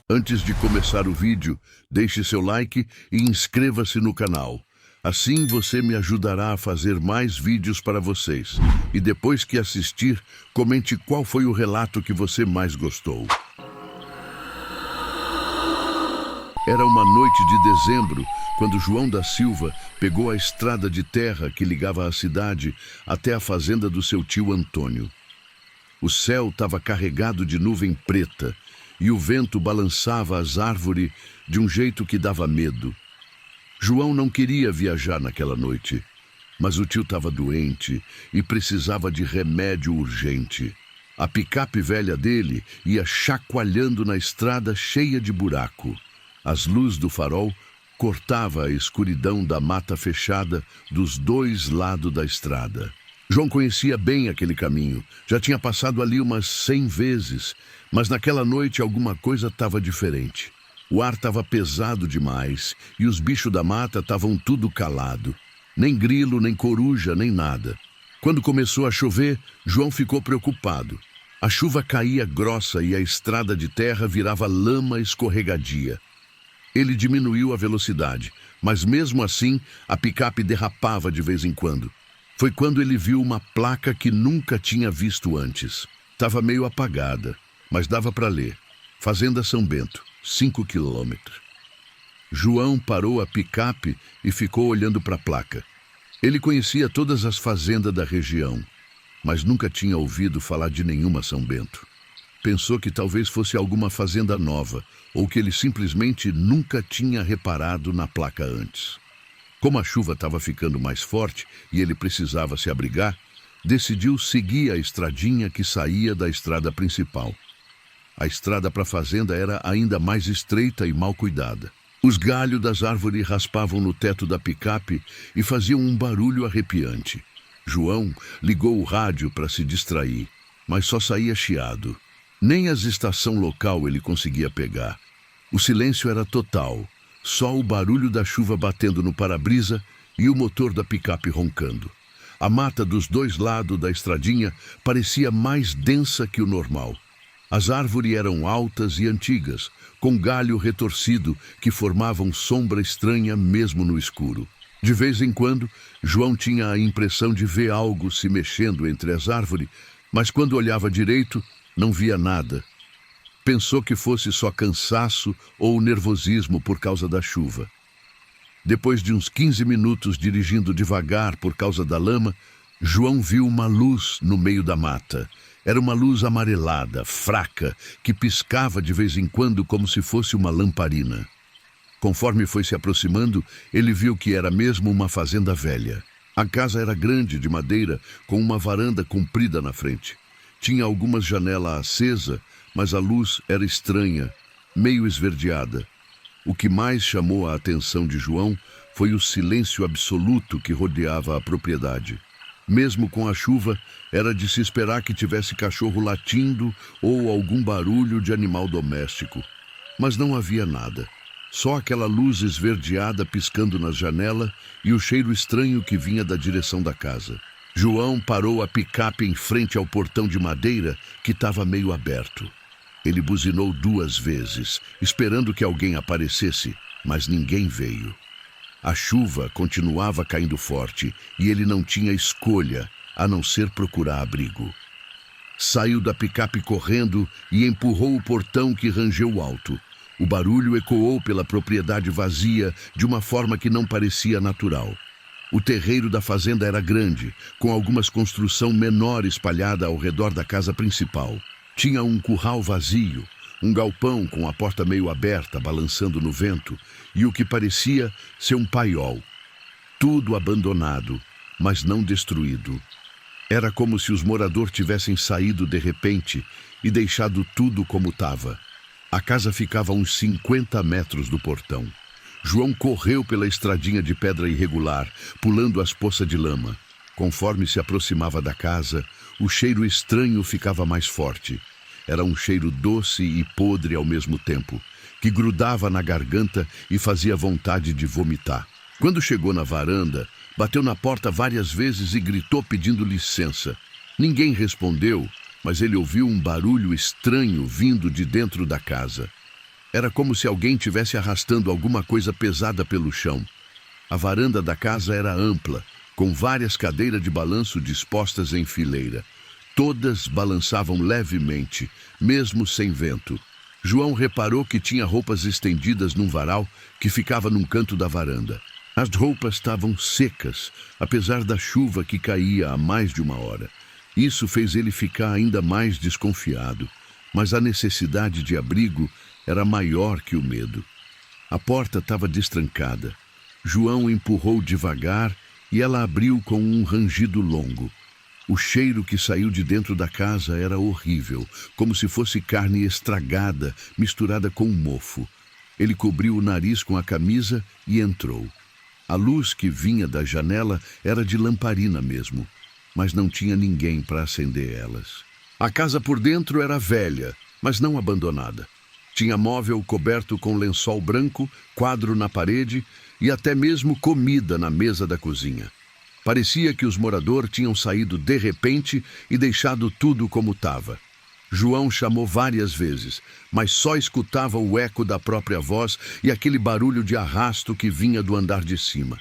Antes de começar o vídeo, deixe seu like e inscreva-se no canal. Assim você me ajudará a fazer mais vídeos para vocês. E depois que assistir, comente qual foi o relato que você mais gostou. Era uma noite de dezembro, quando João da Silva pegou a estrada de terra que ligava a cidade até a fazenda do seu tio Antônio. O céu estava carregado de nuvem preta e o vento balançava as árvores de um jeito que dava medo. João não queria viajar naquela noite, mas o tio estava doente e precisava de remédio urgente. A picape velha dele ia chacoalhando na estrada cheia de buraco. As luzes do farol cortavam a escuridão da mata fechada dos dois lados da estrada. João conhecia bem aquele caminho, já tinha passado ali umas 100 vezes, mas naquela noite alguma coisa estava diferente. O ar estava pesado demais e os bichos da mata estavam tudo calado. Nem grilo, nem coruja, nem nada. Quando começou a chover, João ficou preocupado. A chuva caía grossa e a estrada de terra virava lama escorregadia. Ele diminuiu a velocidade, mas mesmo assim a picape derrapava de vez em quando. Foi quando ele viu uma placa que nunca tinha visto antes. Estava meio apagada, mas dava para ler. Fazenda São Bento, 5 quilômetros. João parou a picape e ficou olhando para a placa. Ele conhecia todas as fazendas da região, mas nunca tinha ouvido falar de nenhuma São Bento. Pensou que talvez fosse alguma fazenda nova, ou que ele simplesmente nunca tinha reparado na placa antes. Como a chuva estava ficando mais forte e ele precisava se abrigar, decidiu seguir a estradinha que saía da estrada principal. A estrada para a fazenda era ainda mais estreita e mal cuidada. Os galhos das árvores raspavam no teto da picape e faziam um barulho arrepiante. João ligou o rádio para se distrair, mas só saía chiado. Nem as estações local ele conseguia pegar. O silêncio era total, só o barulho da chuva batendo no para-brisa e o motor da picape roncando. A mata dos dois lados da estradinha parecia mais densa que o normal. As árvores eram altas e antigas, com galho retorcido que formavam sombra estranha mesmo no escuro. De vez em quando, João tinha a impressão de ver algo se mexendo entre as árvores, mas quando olhava direito, não via nada. Pensou que fosse só cansaço ou nervosismo por causa da chuva. Depois de uns 15 minutos dirigindo devagar por causa da lama, João viu uma luz no meio da mata. Era uma luz amarelada, fraca, que piscava de vez em quando como se fosse uma lamparina. Conforme foi se aproximando, ele viu que era mesmo uma fazenda velha. A casa era grande, de madeira, com uma varanda comprida na frente. Tinha algumas janelas acesas, mas a luz era estranha, meio esverdeada. O que mais chamou a atenção de João foi o silêncio absoluto que rodeava a propriedade. Mesmo com a chuva, era de se esperar que tivesse cachorro latindo ou algum barulho de animal doméstico. Mas não havia nada. Só aquela luz esverdeada piscando na janela e o cheiro estranho que vinha da direção da casa. João parou a picape em frente ao portão de madeira que estava meio aberto. Ele buzinou 2 vezes, esperando que alguém aparecesse, mas ninguém veio. A chuva continuava caindo forte e ele não tinha escolha a não ser procurar abrigo. Saiu da picape correndo e empurrou o portão que rangeu alto. O barulho ecoou pela propriedade vazia de uma forma que não parecia natural. O terreiro da fazenda era grande, com algumas construções menores espalhadas ao redor da casa principal. Tinha um curral vazio, um galpão com a porta meio aberta, balançando no vento, e o que parecia ser um paiol. Tudo abandonado, mas não destruído. Era como se os moradores tivessem saído de repente e deixado tudo como estava. A casa ficava a uns 50 metros do portão. João correu pela estradinha de pedra irregular, pulando as poças de lama. Conforme se aproximava da casa, o cheiro estranho ficava mais forte. Era um cheiro doce e podre ao mesmo tempo, que grudava na garganta e fazia vontade de vomitar. Quando chegou na varanda, bateu na porta várias vezes e gritou pedindo licença. Ninguém respondeu, mas ele ouviu um barulho estranho vindo de dentro da casa. Era como se alguém tivesse arrastando alguma coisa pesada pelo chão. A varanda da casa era ampla, com várias cadeiras de balanço dispostas em fileira. Todas balançavam levemente, mesmo sem vento. João reparou que tinha roupas estendidas num varal que ficava num canto da varanda. As roupas estavam secas, apesar da chuva que caía há mais de uma hora. Isso fez ele ficar ainda mais desconfiado, mas a necessidade de abrigo era maior que o medo. A porta estava destrancada. João empurrou devagar e ela abriu com um rangido longo. O cheiro que saiu de dentro da casa era horrível, como se fosse carne estragada, misturada com mofo. Ele cobriu o nariz com a camisa e entrou. A luz que vinha da janela era de lamparina mesmo, mas não tinha ninguém para acender elas. A casa por dentro era velha, mas não abandonada. Tinha móvel coberto com lençol branco, quadro na parede e até mesmo comida na mesa da cozinha. Parecia que os moradores tinham saído de repente e deixado tudo como estava. João chamou várias vezes, mas só escutava o eco da própria voz e aquele barulho de arrasto que vinha do andar de cima.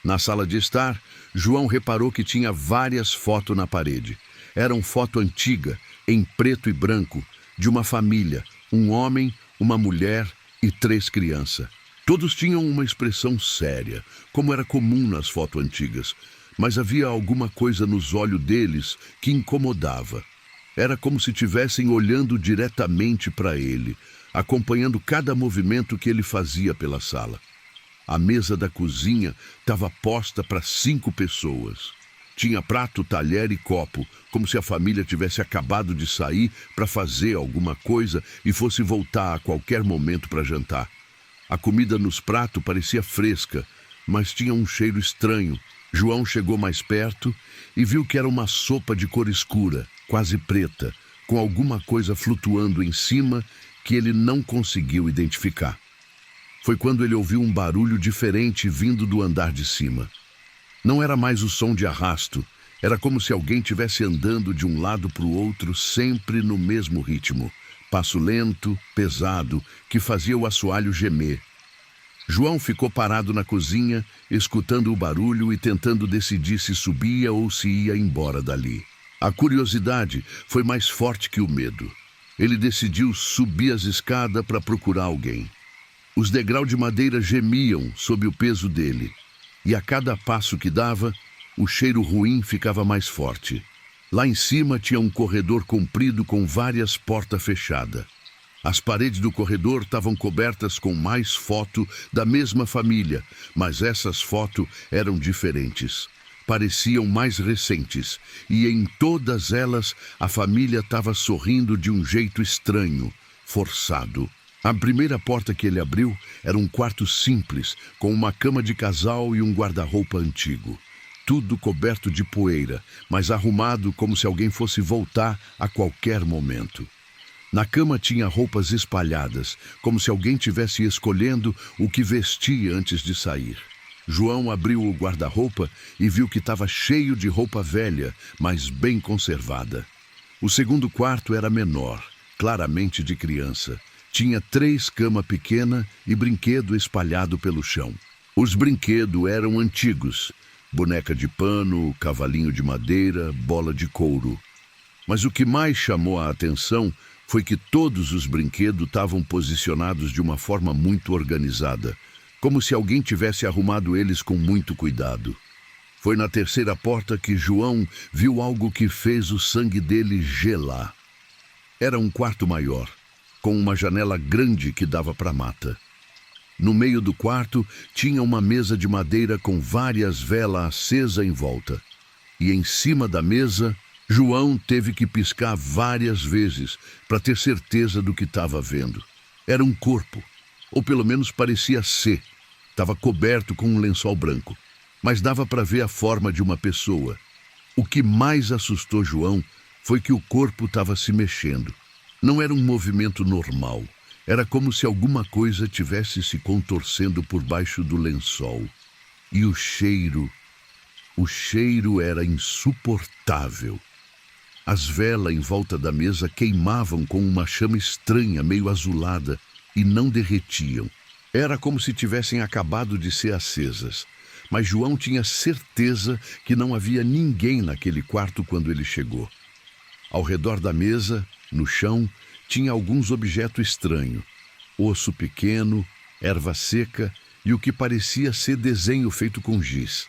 Na sala de estar, João reparou que tinha várias fotos na parede. Era uma foto antiga, em preto e branco, de uma família, um homem, uma mulher e 3 crianças. Todos tinham uma expressão séria, como era comum nas fotos antigas, mas havia alguma coisa nos olhos deles que incomodava. Era como se estivessem olhando diretamente para ele, acompanhando cada movimento que ele fazia pela sala. A mesa da cozinha estava posta para 5 pessoas. Tinha prato, talher e copo, como se a família tivesse acabado de sair para fazer alguma coisa e fosse voltar a qualquer momento para jantar. A comida nos pratos parecia fresca, mas tinha um cheiro estranho. João chegou mais perto e viu que era uma sopa de cor escura, quase preta, com alguma coisa flutuando em cima que ele não conseguiu identificar. Foi quando ele ouviu um barulho diferente vindo do andar de cima. Não era mais o som de arrasto, era como se alguém estivesse andando de um lado para o outro sempre no mesmo ritmo. Passo lento, pesado, que fazia o assoalho gemer. João ficou parado na cozinha, escutando o barulho e tentando decidir se subia ou se ia embora dali. A curiosidade foi mais forte que o medo. Ele decidiu subir as escadas para procurar alguém. Os degraus de madeira gemiam sob o peso dele, e a cada passo que dava, o cheiro ruim ficava mais forte. Lá em cima tinha um corredor comprido com várias portas fechadas. As paredes do corredor estavam cobertas com mais fotos da mesma família, mas essas fotos eram diferentes. Pareciam mais recentes, e em todas elas a família estava sorrindo de um jeito estranho, forçado. A primeira porta que ele abriu era um quarto simples, com uma cama de casal e um guarda-roupa antigo. Tudo coberto de poeira, mas arrumado como se alguém fosse voltar a qualquer momento. Na cama tinha roupas espalhadas, como se alguém tivesse escolhendo o que vestir antes de sair. João abriu o guarda-roupa e viu que estava cheio de roupa velha, mas bem conservada. O segundo quarto era menor, claramente de criança. Tinha 3 camas pequenas e brinquedo espalhado pelo chão. Os brinquedos eram antigos: boneca de pano, cavalinho de madeira, bola de couro. Mas o que mais chamou a atenção foi que todos os brinquedos estavam posicionados de uma forma muito organizada, como se alguém tivesse arrumado eles com muito cuidado. Foi na terceira porta que João viu algo que fez o sangue dele gelar. Era um quarto maior, com uma janela grande que dava para a mata. No meio do quarto tinha uma mesa de madeira com várias velas acesas em volta. E em cima da mesa, João teve que piscar várias vezes para ter certeza do que estava vendo. Era um corpo, ou pelo menos parecia ser. Estava coberto com um lençol branco, mas dava para ver a forma de uma pessoa. O que mais assustou João foi que o corpo estava se mexendo. Não era um movimento normal. Era como se alguma coisa tivesse se contorcendo por baixo do lençol. E o cheiro era insuportável. As velas em volta da mesa queimavam com uma chama estranha, meio azulada, e não derretiam. Era como se tivessem acabado de ser acesas. Mas João tinha certeza que não havia ninguém naquele quarto quando ele chegou. Ao redor da mesa, no chão, tinha alguns objetos estranhos. Osso pequeno, erva seca e o que parecia ser desenho feito com giz.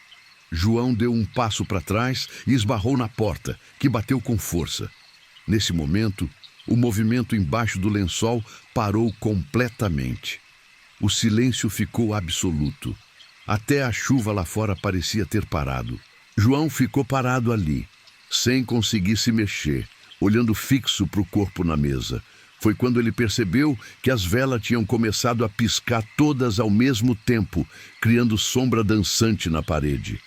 João deu um passo para trás e esbarrou na porta, que bateu com força. Nesse momento, o movimento embaixo do lençol parou completamente. O silêncio ficou absoluto. Até a chuva lá fora parecia ter parado. João ficou parado ali, sem conseguir se mexer, olhando fixo para o corpo na mesa. Foi quando ele percebeu que as velas tinham começado a piscar todas ao mesmo tempo, criando sombra dançante na parede.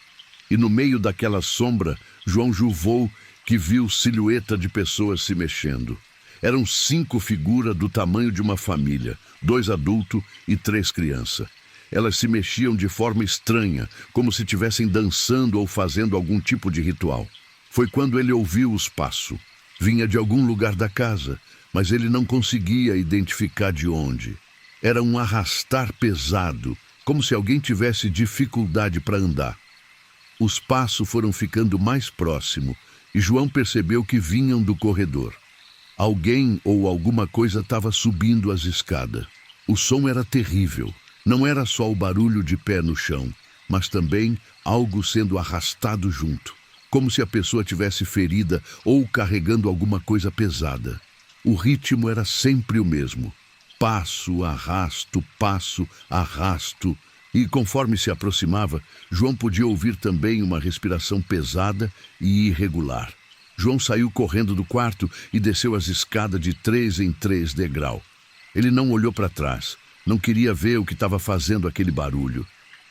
E no meio daquela sombra, João julgou que viu silhueta de pessoas se mexendo. Eram 5 figuras do tamanho de uma família, 2 adultos e 3 crianças. Elas se mexiam de forma estranha, como se estivessem dançando ou fazendo algum tipo de ritual. Foi quando ele ouviu os passos. Vinha de algum lugar da casa, mas ele não conseguia identificar de onde. Era um arrastar pesado, como se alguém tivesse dificuldade para andar. Os passos foram ficando mais próximos e João percebeu que vinham do corredor. Alguém ou alguma coisa estava subindo as escadas. O som era terrível. Não era só o barulho de pé no chão, mas também algo sendo arrastado junto, como se a pessoa tivesse ferida ou carregando alguma coisa pesada. O ritmo era sempre o mesmo. Passo, arrasto, e conforme se aproximava, João podia ouvir também uma respiração pesada e irregular. João saiu correndo do quarto e desceu as escadas de 3 em 3 degraus. Ele não olhou para trás, não queria ver o que estava fazendo aquele barulho.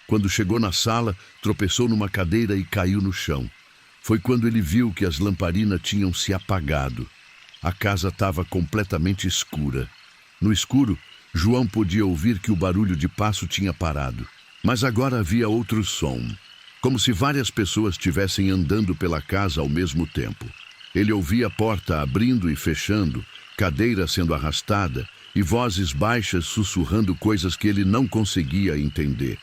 Quando chegou na sala, tropeçou numa cadeira e caiu no chão. Foi quando ele viu que as lamparinas tinham se apagado. A casa estava completamente escura. No escuro, João podia ouvir que o barulho de passo tinha parado. Mas agora havia outro som, como se várias pessoas estivessem andando pela casa ao mesmo tempo. Ele ouvia a porta abrindo e fechando, cadeira sendo arrastada e vozes baixas sussurrando coisas que ele não conseguia entender.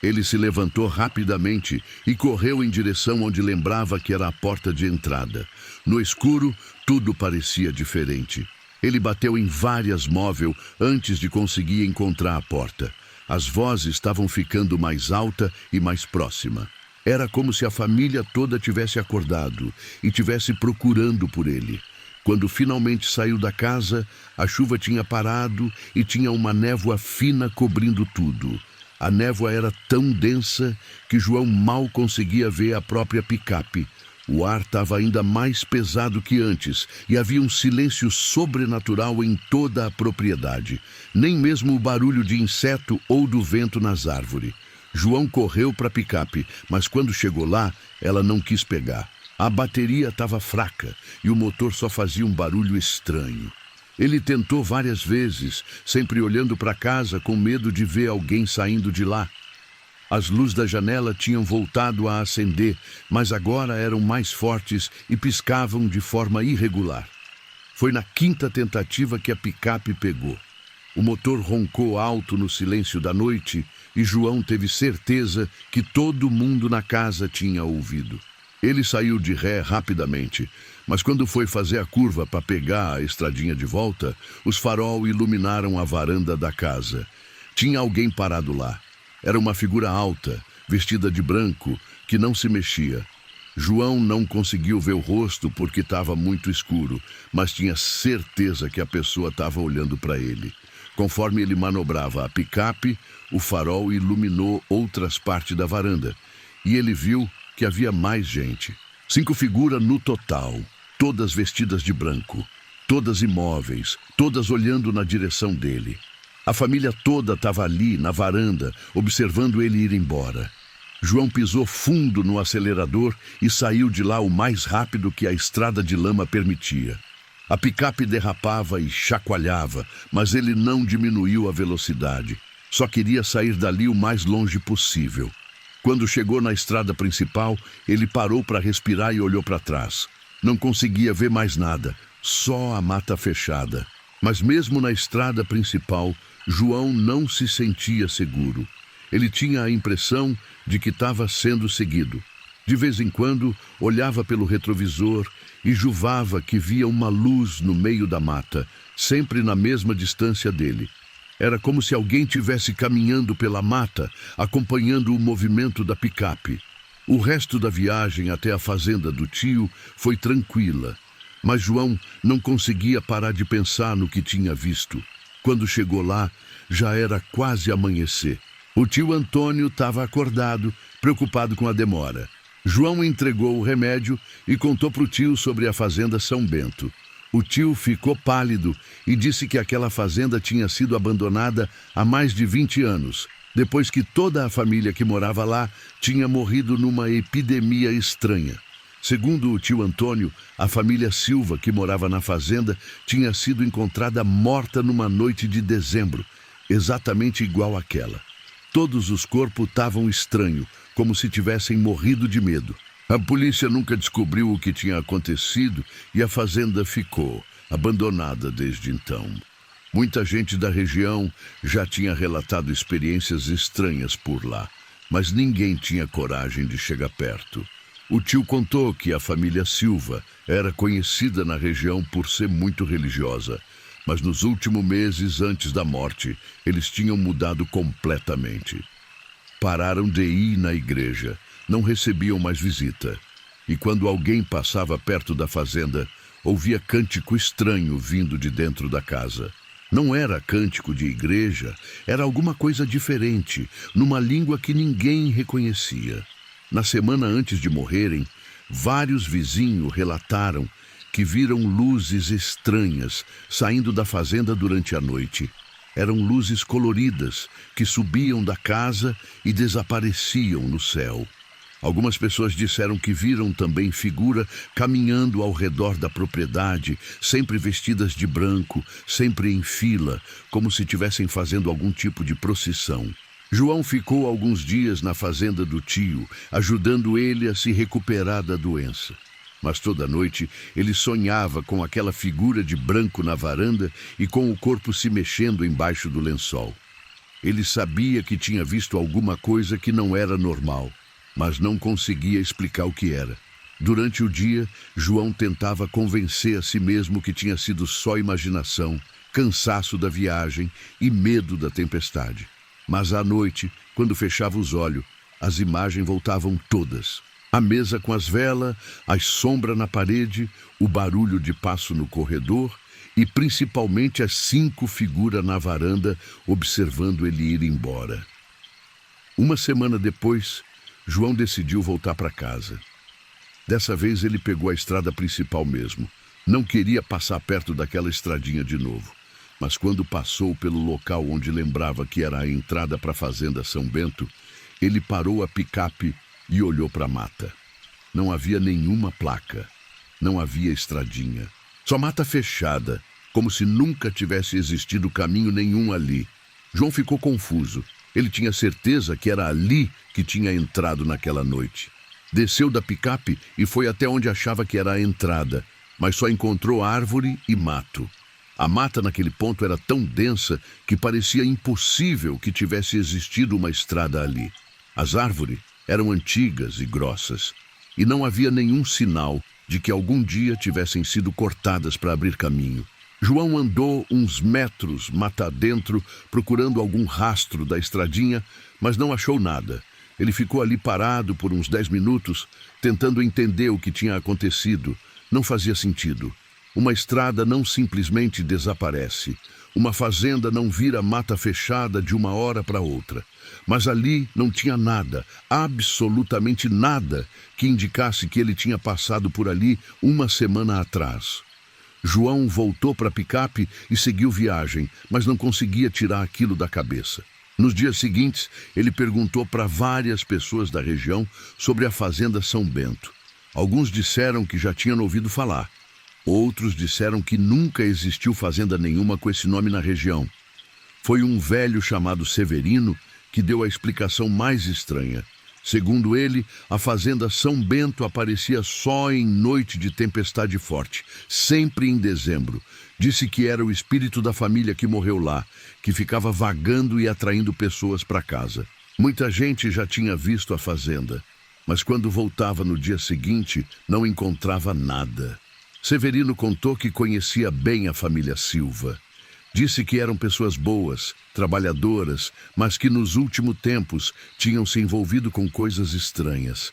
Ele se levantou rapidamente e correu em direção onde lembrava que era a porta de entrada. No escuro, tudo parecia diferente. Ele bateu em várias móveis antes de conseguir encontrar a porta. As vozes estavam ficando mais alta e mais próxima. Era como se a família toda tivesse acordado e tivesse procurando por ele. Quando finalmente saiu da casa, a chuva tinha parado e tinha uma névoa fina cobrindo tudo. A névoa era tão densa que João mal conseguia ver a própria picape. O ar estava ainda mais pesado que antes e havia um silêncio sobrenatural em toda a propriedade. Nem mesmo o barulho de inseto ou do vento nas árvores. João correu para a picape, mas quando chegou lá, ela não quis pegar. A bateria estava fraca e o motor só fazia um barulho estranho. Ele tentou várias vezes, sempre olhando para casa com medo de ver alguém saindo de lá. As luzes da janela tinham voltado a acender, mas agora eram mais fortes e piscavam de forma irregular. Foi na 5ª tentativa que a picape pegou. O motor roncou alto no silêncio da noite e João teve certeza que todo mundo na casa tinha ouvido. Ele saiu de ré rapidamente, mas quando foi fazer a curva para pegar a estradinha de volta, os farol iluminaram a varanda da casa. Tinha alguém parado lá. Era uma figura alta, vestida de branco, que não se mexia. João não conseguiu ver o rosto porque estava muito escuro, mas tinha certeza que a pessoa estava olhando para ele. Conforme ele manobrava a picape, o farol iluminou outras partes da varanda, e ele viu que havia mais gente. 5 figuras no total, todas vestidas de branco, todas imóveis, todas olhando na direção dele. A família toda estava ali, na varanda, observando ele ir embora. João pisou fundo no acelerador e saiu de lá o mais rápido que a estrada de lama permitia. A picape derrapava e chacoalhava, mas ele não diminuiu a velocidade. Só queria sair dali o mais longe possível. Quando chegou na estrada principal, ele parou para respirar e olhou para trás. Não conseguia ver mais nada, só a mata fechada. Mas mesmo na estrada principal, João não se sentia seguro. Ele tinha a impressão de que estava sendo seguido. De vez em quando, olhava pelo retrovisor e juvava que via uma luz no meio da mata, sempre na mesma distância dele. Era como se alguém tivesse caminhando pela mata, acompanhando o movimento da picape. O resto da viagem até a fazenda do tio foi tranquila, mas João não conseguia parar de pensar no que tinha visto. Quando chegou lá, já era quase amanhecer. O tio Antônio estava acordado, preocupado com a demora. João entregou o remédio e contou para o tio sobre a fazenda São Bento. O tio ficou pálido e disse que aquela fazenda tinha sido abandonada há mais de 20 anos, depois que toda a família que morava lá tinha morrido numa epidemia estranha. Segundo o tio Antônio, a família Silva, que morava na fazenda, tinha sido encontrada morta numa noite de dezembro, exatamente igual àquela. Todos os corpos estavam estranhos, como se tivessem morrido de medo. A polícia nunca descobriu o que tinha acontecido e a fazenda ficou abandonada desde então. Muita gente da região já tinha relatado experiências estranhas por lá, mas ninguém tinha coragem de chegar perto. O tio contou que a família Silva era conhecida na região por ser muito religiosa, mas nos últimos meses antes da morte, eles tinham mudado completamente. Pararam de ir na igreja, não recebiam mais visita. E quando alguém passava perto da fazenda, ouvia cântico estranho vindo de dentro da casa. Não era cântico de igreja, era alguma coisa diferente, numa língua que ninguém reconhecia. Na semana antes de morrerem, vários vizinhos relataram que viram luzes estranhas saindo da fazenda durante a noite. Eram luzes coloridas que subiam da casa e desapareciam no céu. Algumas pessoas disseram que viram também figura caminhando ao redor da propriedade, sempre vestidas de branco, sempre em fila, como se estivessem fazendo algum tipo de procissão. João ficou alguns dias na fazenda do tio, ajudando ele a se recuperar da doença. Mas toda noite ele sonhava com aquela figura de branco na varanda e com o corpo se mexendo embaixo do lençol. Ele sabia que tinha visto alguma coisa que não era normal, mas não conseguia explicar o que era. Durante o dia, João tentava convencer a si mesmo que tinha sido só imaginação, cansaço da viagem e medo da tempestade. Mas à noite, quando fechava os olhos, as imagens voltavam todas. A mesa com as velas, as sombras na parede, o barulho de passo no corredor e principalmente as 5 figuras na varanda observando ele ir embora. Uma semana depois, João decidiu voltar para casa. Dessa vez ele pegou a estrada principal mesmo. Não queria passar perto daquela estradinha de novo. Mas quando passou pelo local onde lembrava que era a entrada para a fazenda São Bento, ele parou a picape e olhou para a mata. Não havia nenhuma placa, não havia estradinha. Só mata fechada, como se nunca tivesse existido caminho nenhum ali. João ficou confuso. Ele tinha certeza que era ali que tinha entrado naquela noite. Desceu da picape e foi até onde achava que era a entrada, mas só encontrou árvore e mato. A mata naquele ponto era tão densa que parecia impossível que tivesse existido uma estrada ali. As árvores eram antigas e grossas, e não havia nenhum sinal de que algum dia tivessem sido cortadas para abrir caminho. João andou uns metros mata dentro, procurando algum rastro da estradinha, mas não achou nada. Ele ficou ali parado por uns 10 minutos, tentando entender o que tinha acontecido. Não fazia sentido. Uma estrada não simplesmente desaparece. Uma fazenda não vira mata fechada de uma hora para outra. Mas ali não tinha nada, absolutamente nada, que indicasse que ele tinha passado por ali uma semana atrás. João voltou para a picape e seguiu viagem, mas não conseguia tirar aquilo da cabeça. Nos dias seguintes, ele perguntou para várias pessoas da região sobre a fazenda São Bento. Alguns disseram que já tinham ouvido falar. Outros disseram que nunca existiu fazenda nenhuma com esse nome na região. Foi um velho chamado Severino que deu a explicação mais estranha. Segundo ele, a fazenda São Bento aparecia só em noite de tempestade forte, sempre em dezembro. Disse que era o espírito da família que morreu lá, que ficava vagando e atraindo pessoas para casa. Muita gente já tinha visto a fazenda, mas quando voltava no dia seguinte, não encontrava nada. Severino contou que conhecia bem a família Silva. Disse que eram pessoas boas, trabalhadoras, mas que nos últimos tempos tinham se envolvido com coisas estranhas.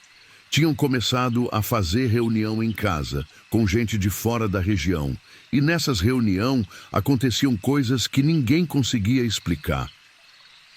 Tinham começado a fazer reunião em casa, com gente de fora da região, e nessas reuniões aconteciam coisas que ninguém conseguia explicar.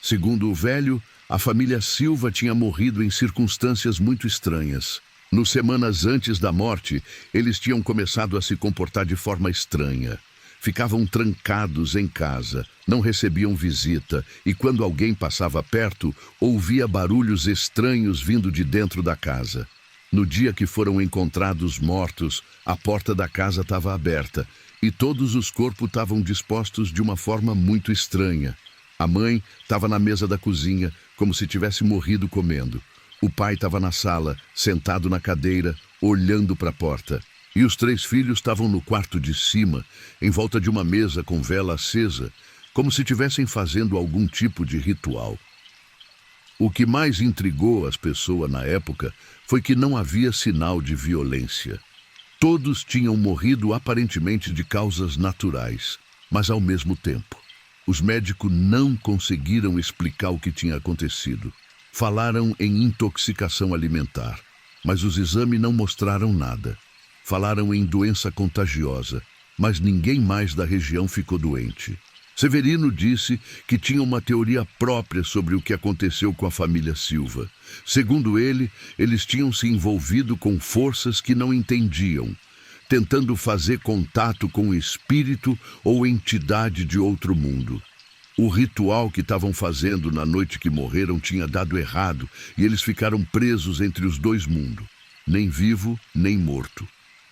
Segundo o velho, a família Silva tinha morrido em circunstâncias muito estranhas. Nas semanas antes da morte, eles tinham começado a se comportar de forma estranha. Ficavam trancados em casa, não recebiam visita e quando alguém passava perto, ouvia barulhos estranhos vindo de dentro da casa. No dia que foram encontrados mortos, a porta da casa estava aberta e todos os corpos estavam dispostos de uma forma muito estranha. A mãe estava na mesa da cozinha, como se tivesse morrido comendo. O pai estava na sala, sentado na cadeira, olhando para a porta. E os 3 filhos estavam no quarto de cima, em volta de uma mesa com vela acesa, como se estivessem fazendo algum tipo de ritual. O que mais intrigou as pessoas na época foi que não havia sinal de violência. Todos tinham morrido aparentemente de causas naturais, mas ao mesmo tempo. Os médicos não conseguiram explicar o que tinha acontecido. Falaram em intoxicação alimentar, mas os exames não mostraram nada. Falaram em doença contagiosa, mas ninguém mais da região ficou doente. Severino disse que tinha uma teoria própria sobre o que aconteceu com a família Silva. Segundo ele, eles tinham se envolvido com forças que não entendiam, tentando fazer contato com espírito ou entidade de outro mundo. O ritual que estavam fazendo na noite que morreram tinha dado errado e eles ficaram presos entre os 2 mundos, nem vivo nem morto.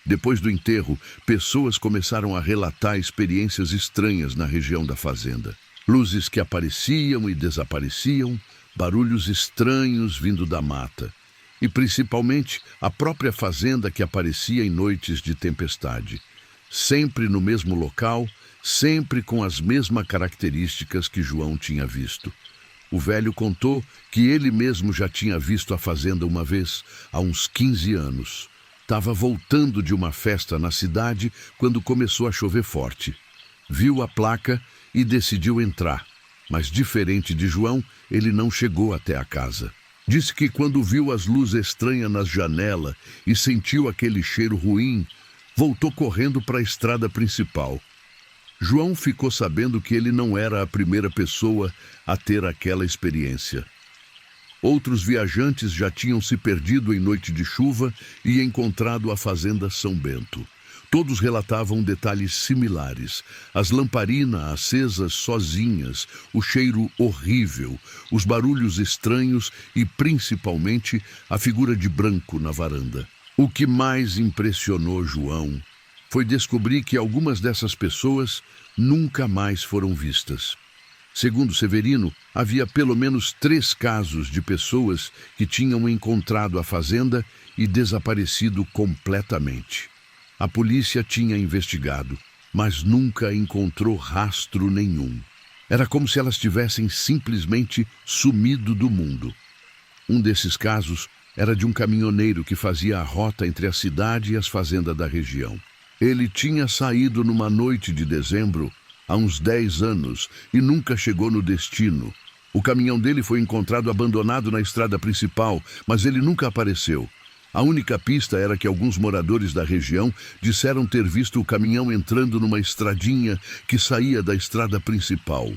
Depois do enterro, pessoas começaram a relatar experiências estranhas na região da fazenda. Luzes que apareciam e desapareciam, barulhos estranhos vindo da mata. E principalmente a própria fazenda que aparecia em noites de tempestade. Sempre no mesmo local, sempre com as mesmas características que João tinha visto. O velho contou que ele mesmo já tinha visto a fazenda uma vez, há uns 15 anos. Estava voltando de uma festa na cidade quando começou a chover forte. Viu a placa e decidiu entrar, mas diferente de João, ele não chegou até a casa. Disse que quando viu as luzes estranhas nas janelas e sentiu aquele cheiro ruim, voltou correndo para a estrada principal. João ficou sabendo que ele não era a primeira pessoa a ter aquela experiência. Outros viajantes já tinham se perdido em noite de chuva e encontrado a fazenda São Bento. Todos relatavam detalhes similares: as lamparinas acesas sozinhas, o cheiro horrível, os barulhos estranhos e, principalmente, a figura de branco na varanda. O que mais impressionou João foi descobrir que algumas dessas pessoas nunca mais foram vistas. Segundo Severino, havia pelo menos 3 casos de pessoas que tinham encontrado a fazenda e desaparecido completamente. A polícia tinha investigado, mas nunca encontrou rastro nenhum. Era como se elas tivessem simplesmente sumido do mundo. Um desses casos era de um caminhoneiro que fazia a rota entre a cidade e as fazendas da região. Ele tinha saído numa noite de dezembro há uns 10 anos e nunca chegou no destino. O caminhão dele foi encontrado abandonado na estrada principal, mas ele nunca apareceu. A única pista era que alguns moradores da região disseram ter visto o caminhão entrando numa estradinha que saía da estrada principal.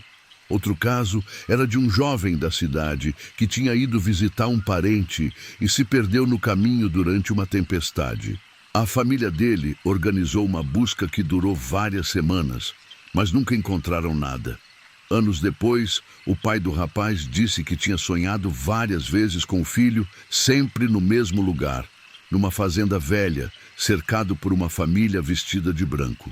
Outro caso era de um jovem da cidade que tinha ido visitar um parente e se perdeu no caminho durante uma tempestade. A família dele organizou uma busca que durou várias semanas, mas nunca encontraram nada. Anos depois, o pai do rapaz disse que tinha sonhado várias vezes com o filho, sempre no mesmo lugar, numa fazenda velha, cercado por uma família vestida de branco.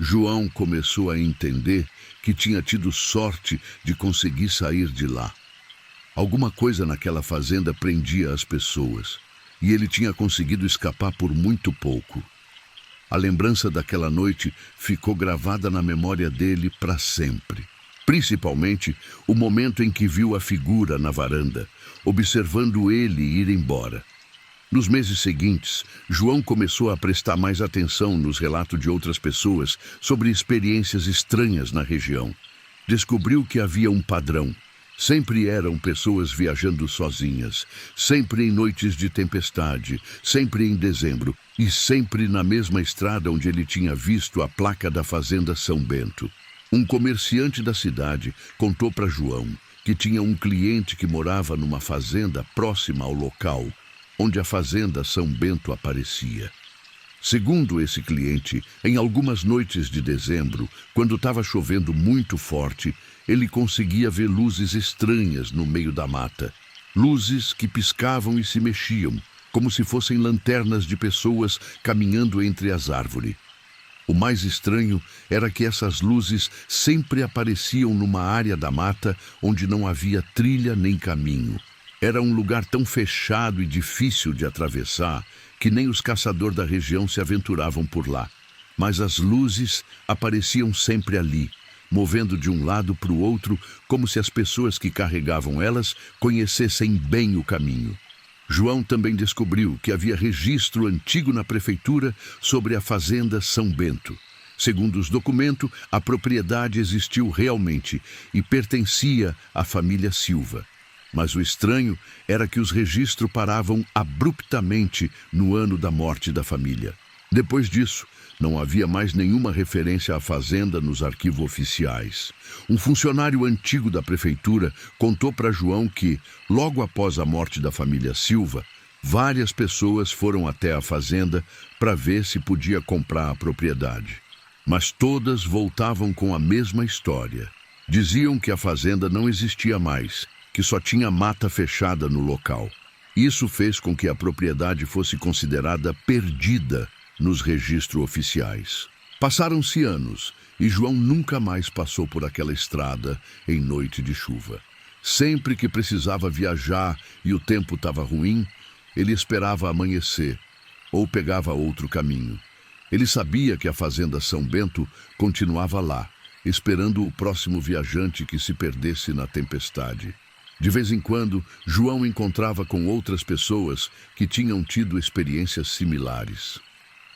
João começou a entender que tinha tido sorte de conseguir sair de lá. Alguma coisa naquela fazenda prendia as pessoas, e ele tinha conseguido escapar por muito pouco. A lembrança daquela noite ficou gravada na memória dele para sempre. Principalmente o momento em que viu a figura na varanda, observando ele ir embora. Nos meses seguintes, João começou a prestar mais atenção nos relatos de outras pessoas sobre experiências estranhas na região. Descobriu que havia um padrão. Sempre eram pessoas viajando sozinhas, sempre em noites de tempestade, sempre em dezembro e sempre na mesma estrada onde ele tinha visto a placa da Fazenda São Bento. Um comerciante da cidade contou para João que tinha um cliente que morava numa fazenda próxima ao local onde a Fazenda São Bento aparecia. Segundo esse cliente, em algumas noites de dezembro, quando estava chovendo muito forte, ele conseguia ver luzes estranhas no meio da mata. Luzes que piscavam e se mexiam, como se fossem lanternas de pessoas caminhando entre as árvores. O mais estranho era que essas luzes sempre apareciam numa área da mata onde não havia trilha nem caminho. Era um lugar tão fechado e difícil de atravessar que nem os caçadores da região se aventuravam por lá. Mas as luzes apareciam sempre ali, movendo de um lado para o outro, como se as pessoas que carregavam elas conhecessem bem o caminho. João também descobriu que havia registro antigo na prefeitura sobre a Fazenda São Bento. Segundo os documentos, a propriedade existiu realmente e pertencia à família Silva. Mas o estranho era que os registros paravam abruptamente no ano da morte da família. Depois disso, não havia mais nenhuma referência à fazenda nos arquivos oficiais. Um funcionário antigo da prefeitura contou para João que, logo após a morte da família Silva, várias pessoas foram até a fazenda para ver se podia comprar a propriedade. Mas todas voltavam com a mesma história. Diziam que a fazenda não existia mais, que só tinha mata fechada no local. Isso fez com que a propriedade fosse considerada perdida nos registros oficiais. Passaram-se anos e João nunca mais passou por aquela estrada em noite de chuva. Sempre que precisava viajar e o tempo estava ruim, ele esperava amanhecer ou pegava outro caminho. Ele sabia que a Fazenda São Bento continuava lá, esperando o próximo viajante que se perdesse na tempestade. De vez em quando, João encontrava com outras pessoas que tinham tido experiências similares.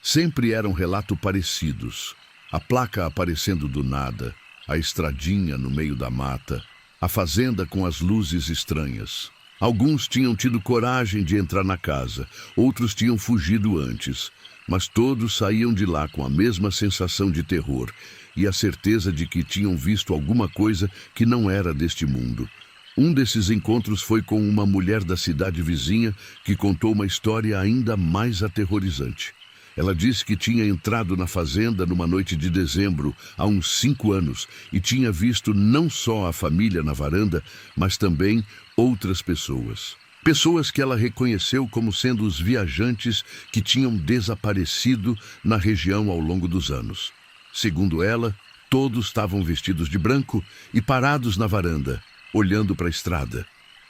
Sempre eram relatos parecidos. A placa aparecendo do nada, a estradinha no meio da mata, a fazenda com as luzes estranhas. Alguns tinham tido coragem de entrar na casa, outros tinham fugido antes, mas todos saíam de lá com a mesma sensação de terror e a certeza de que tinham visto alguma coisa que não era deste mundo. Um desses encontros foi com uma mulher da cidade vizinha que contou uma história ainda mais aterrorizante. Ela disse que tinha entrado na fazenda numa noite de dezembro, há uns 5 anos, e tinha visto não só a família na varanda, mas também outras pessoas. Pessoas que ela reconheceu como sendo os viajantes que tinham desaparecido na região ao longo dos anos. Segundo ela, todos estavam vestidos de branco e parados na varanda, olhando para a estrada.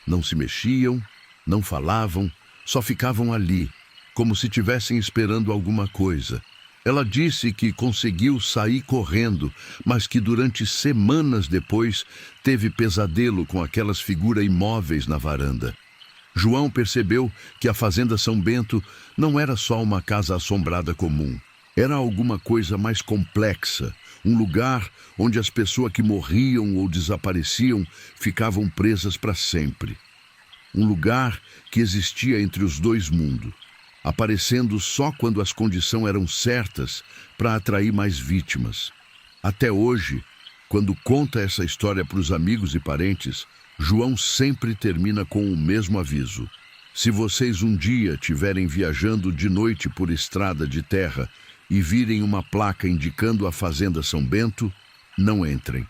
Não se mexiam, não falavam, só ficavam ali, como se estivessem esperando alguma coisa. Ela disse que conseguiu sair correndo, mas que durante semanas depois teve pesadelo com aquelas figuras imóveis na varanda. João percebeu que a Fazenda São Bento não era só uma casa assombrada comum. Era alguma coisa mais complexa, um lugar onde as pessoas que morriam ou desapareciam ficavam presas para sempre. Um lugar que existia entre os dois mundos, aparecendo só quando as condições eram certas para atrair mais vítimas. Até hoje, quando conta essa história para os amigos e parentes, João sempre termina com o mesmo aviso. Se vocês um dia estiverem viajando de noite por estrada de terra e virem uma placa indicando a Fazenda São Bento, não entrem.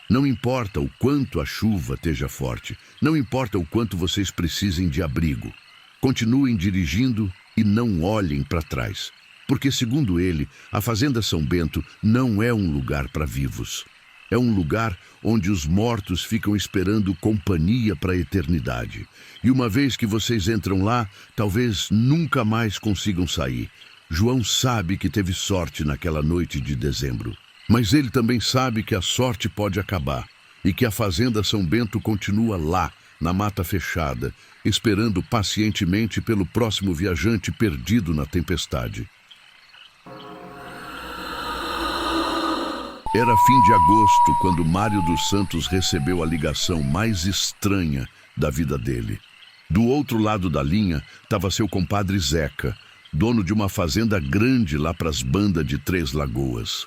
Não importa o quanto a chuva esteja forte, não importa o quanto vocês precisem de abrigo. Continuem dirigindo e não olhem para trás, porque, segundo ele, a Fazenda São Bento não é um lugar para vivos. É um lugar onde os mortos ficam esperando companhia para a eternidade. E uma vez que vocês entram lá, talvez nunca mais consigam sair. João sabe que teve sorte naquela noite de dezembro. Mas ele também sabe que a sorte pode acabar e que a Fazenda São Bento continua lá, na mata fechada, esperando pacientemente pelo próximo viajante perdido na tempestade. Era fim de agosto quando Mário dos Santos recebeu a ligação mais estranha da vida dele. Do outro lado da linha estava seu compadre Zeca, dono de uma fazenda grande lá para as bandas de Três Lagoas.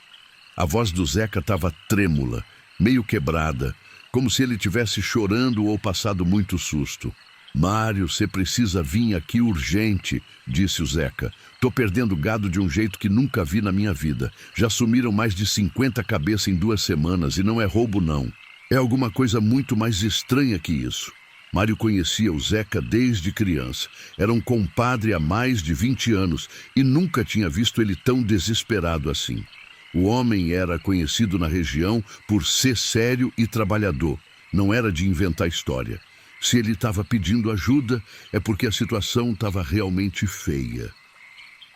A voz do Zeca estava trêmula, meio quebrada, como se ele estivesse chorando ou passado muito susto. "Mário, você precisa vir aqui urgente", disse o Zeca. "Tô perdendo gado de um jeito que nunca vi na minha vida. Já sumiram mais de 50 cabeças em 2 semanas e não é roubo, não. É alguma coisa muito mais estranha que isso." Mário conhecia o Zeca desde criança. Era um compadre há mais de 20 anos e nunca tinha visto ele tão desesperado assim. O homem era conhecido na região por ser sério e trabalhador. Não era de inventar história. Se ele estava pedindo ajuda, é porque a situação estava realmente feia.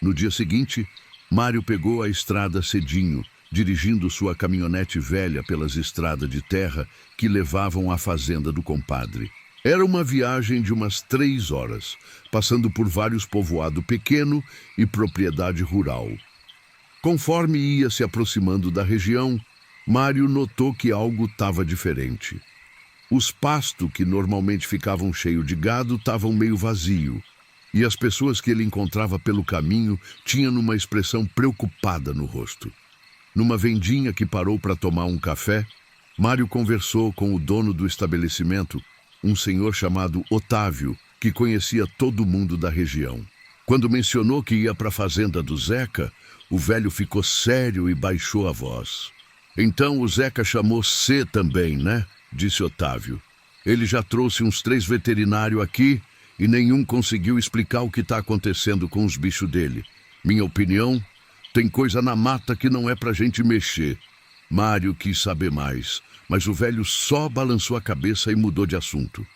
No dia seguinte, Mário pegou a estrada cedinho, dirigindo sua caminhonete velha pelas estradas de terra que levavam à fazenda do compadre. Era uma viagem de umas 3 horas, passando por vários povoados pequeno e propriedade rural. Conforme ia se aproximando da região, Mário notou que algo estava diferente. Os pastos, que normalmente ficavam cheios de gado, estavam meio vazios, e as pessoas que ele encontrava pelo caminho tinham uma expressão preocupada no rosto. Numa vendinha que parou para tomar um café, Mário conversou com o dono do estabelecimento, um senhor chamado Otávio, que conhecia todo mundo da região. Quando mencionou que ia para a fazenda do Zeca, o velho ficou sério e baixou a voz. "Então o Zeca chamou você também, né?", disse Otávio. "Ele já trouxe uns 3 veterinários aqui e nenhum conseguiu explicar o que está acontecendo com os bichos dele. Minha opinião, tem coisa na mata que não é pra gente mexer." Mário quis saber mais, mas o velho só balançou a cabeça e mudou de assunto.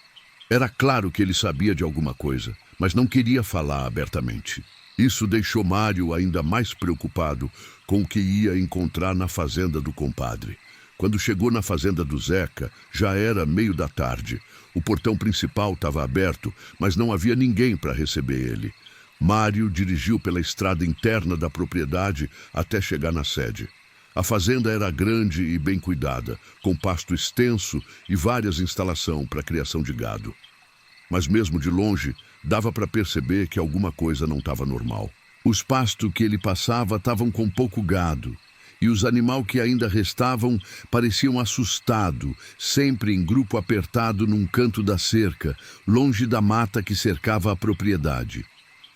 Era claro que ele sabia de alguma coisa, mas não queria falar abertamente. Isso deixou Mário ainda mais preocupado com o que ia encontrar na fazenda do compadre. Quando chegou na fazenda do Zeca, já era meio da tarde. O portão principal estava aberto, mas não havia ninguém para receber ele. Mário dirigiu pela estrada interna da propriedade até chegar na sede. A fazenda era grande e bem cuidada, com pasto extenso e várias instalações para a criação de gado. Mas mesmo de longe, dava para perceber que alguma coisa não estava normal. Os pastos que ele passava estavam com pouco gado, e os animais que ainda restavam pareciam assustados, sempre em grupo apertado num canto da cerca, longe da mata que cercava a propriedade.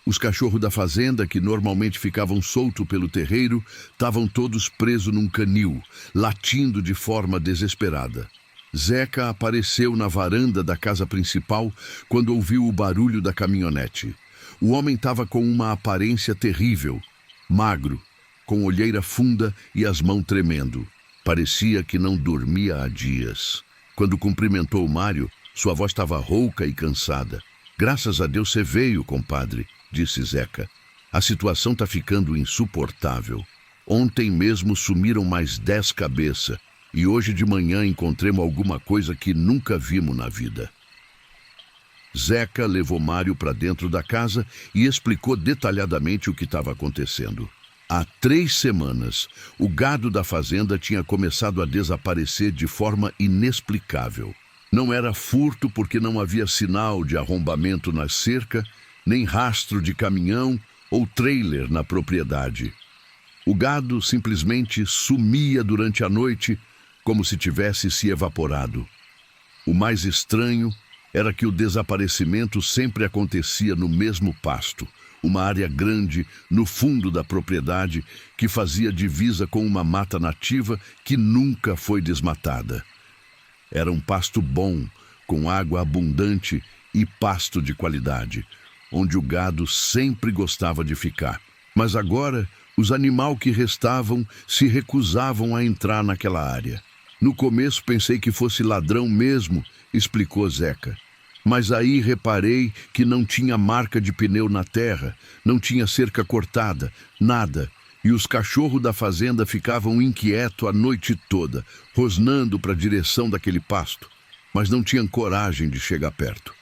Os cachorros da fazenda, que normalmente ficavam soltos pelo terreiro, estavam todos presos num canil, latindo de forma desesperada. Zeca apareceu na varanda da casa principal quando ouviu o barulho da caminhonete. O homem estava com uma aparência terrível, magro, com olheira funda e as mãos tremendo. Parecia que não dormia há dias. Quando cumprimentou Mário, sua voz estava rouca e cansada. "Graças a Deus você veio, compadre", disse Zeca. "A situação está ficando insuportável. Ontem mesmo sumiram mais 10 cabeças. E hoje de manhã encontremos alguma coisa que nunca vimos na vida." Zeca levou Mário para dentro da casa e explicou detalhadamente o que estava acontecendo. Há 3 semanas, o gado da fazenda tinha começado a desaparecer de forma inexplicável. Não era furto porque não havia sinal de arrombamento na cerca, nem rastro de caminhão ou trailer na propriedade. O gado simplesmente sumia durante a noite, como se tivesse se evaporado. O mais estranho era que o desaparecimento sempre acontecia no mesmo pasto, uma área grande no fundo da propriedade que fazia divisa com uma mata nativa que nunca foi desmatada. Era um pasto bom, com água abundante e pasto de qualidade, onde o gado sempre gostava de ficar. Mas agora, os animais que restavam se recusavam a entrar naquela área. No começo pensei que fosse ladrão mesmo, explicou Zeca. Mas aí reparei que não tinha marca de pneu na terra, não tinha cerca cortada, nada. E os cachorros da fazenda ficavam inquietos a noite toda, rosnando para a direção daquele pasto, mas não tinham coragem de chegar perto.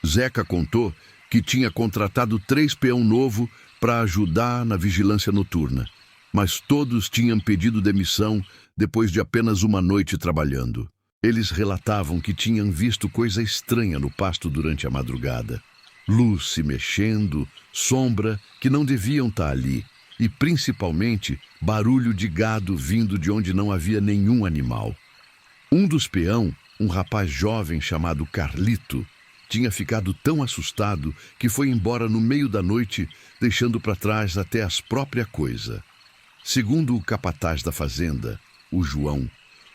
Zeca contou que tinha contratado 3 peão novo para ajudar na vigilância noturna, mas todos tinham pedido demissão depois de apenas uma noite trabalhando. Eles relatavam que tinham visto coisa estranha no pasto durante a madrugada. Luz se mexendo, sombra que não deviam estar ali, e principalmente barulho de gado vindo de onde não havia nenhum animal. Um dos peão, um rapaz jovem chamado Carlito, tinha ficado tão assustado que foi embora no meio da noite, deixando para trás até as próprias coisas. Segundo o capataz da fazenda, o João,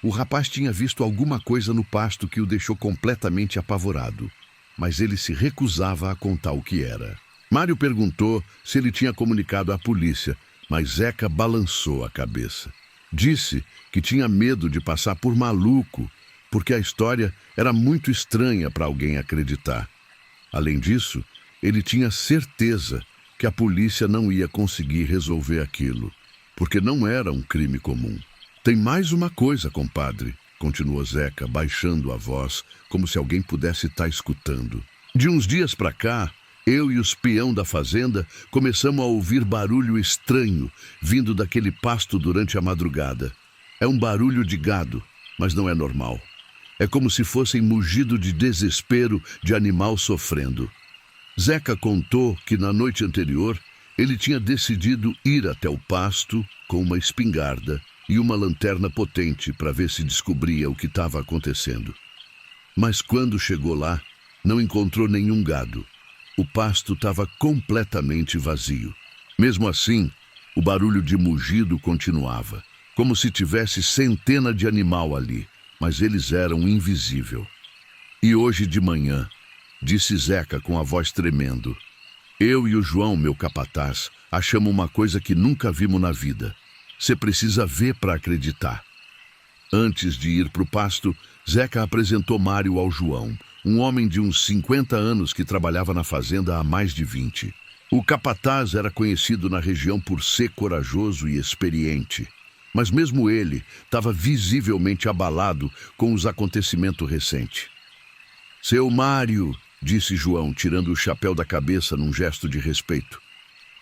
o rapaz tinha visto alguma coisa no pasto que o deixou completamente apavorado, mas ele se recusava a contar o que era. Mário perguntou se ele tinha comunicado à polícia, mas Zeca balançou a cabeça. Disse que tinha medo de passar por maluco, porque a história era muito estranha para alguém acreditar. Além disso, ele tinha certeza que a polícia não ia conseguir resolver aquilo, porque não era um crime comum. Tem mais uma coisa, compadre, continuou Zeca, baixando a voz, como se alguém pudesse estar escutando. De uns dias para cá, eu e os peão da fazenda começamos a ouvir barulho estranho vindo daquele pasto durante a madrugada. É um barulho de gado, mas não é normal. É como se fossem mugido de desespero de animal sofrendo. Zeca contou que na noite anterior ele tinha decidido ir até o pasto com uma espingarda e uma lanterna potente para ver se descobria o que estava acontecendo. Mas quando chegou lá, não encontrou nenhum gado. O pasto estava completamente vazio. Mesmo assim, o barulho de mugido continuava, como se tivesse centenas de animal ali, mas eles eram invisíveis. E hoje de manhã, disse Zeca com a voz tremendo, eu e o João, meu capataz, achamos uma coisa que nunca vimos na vida. Você precisa ver para acreditar. Antes de ir para o pasto, Zeca apresentou Mário ao João, um homem de uns 50 anos que trabalhava na fazenda há mais de 20. O capataz era conhecido na região por ser corajoso e experiente, mas mesmo ele estava visivelmente abalado com os acontecimentos recentes. Seu Mário, disse João, tirando o chapéu da cabeça num gesto de respeito.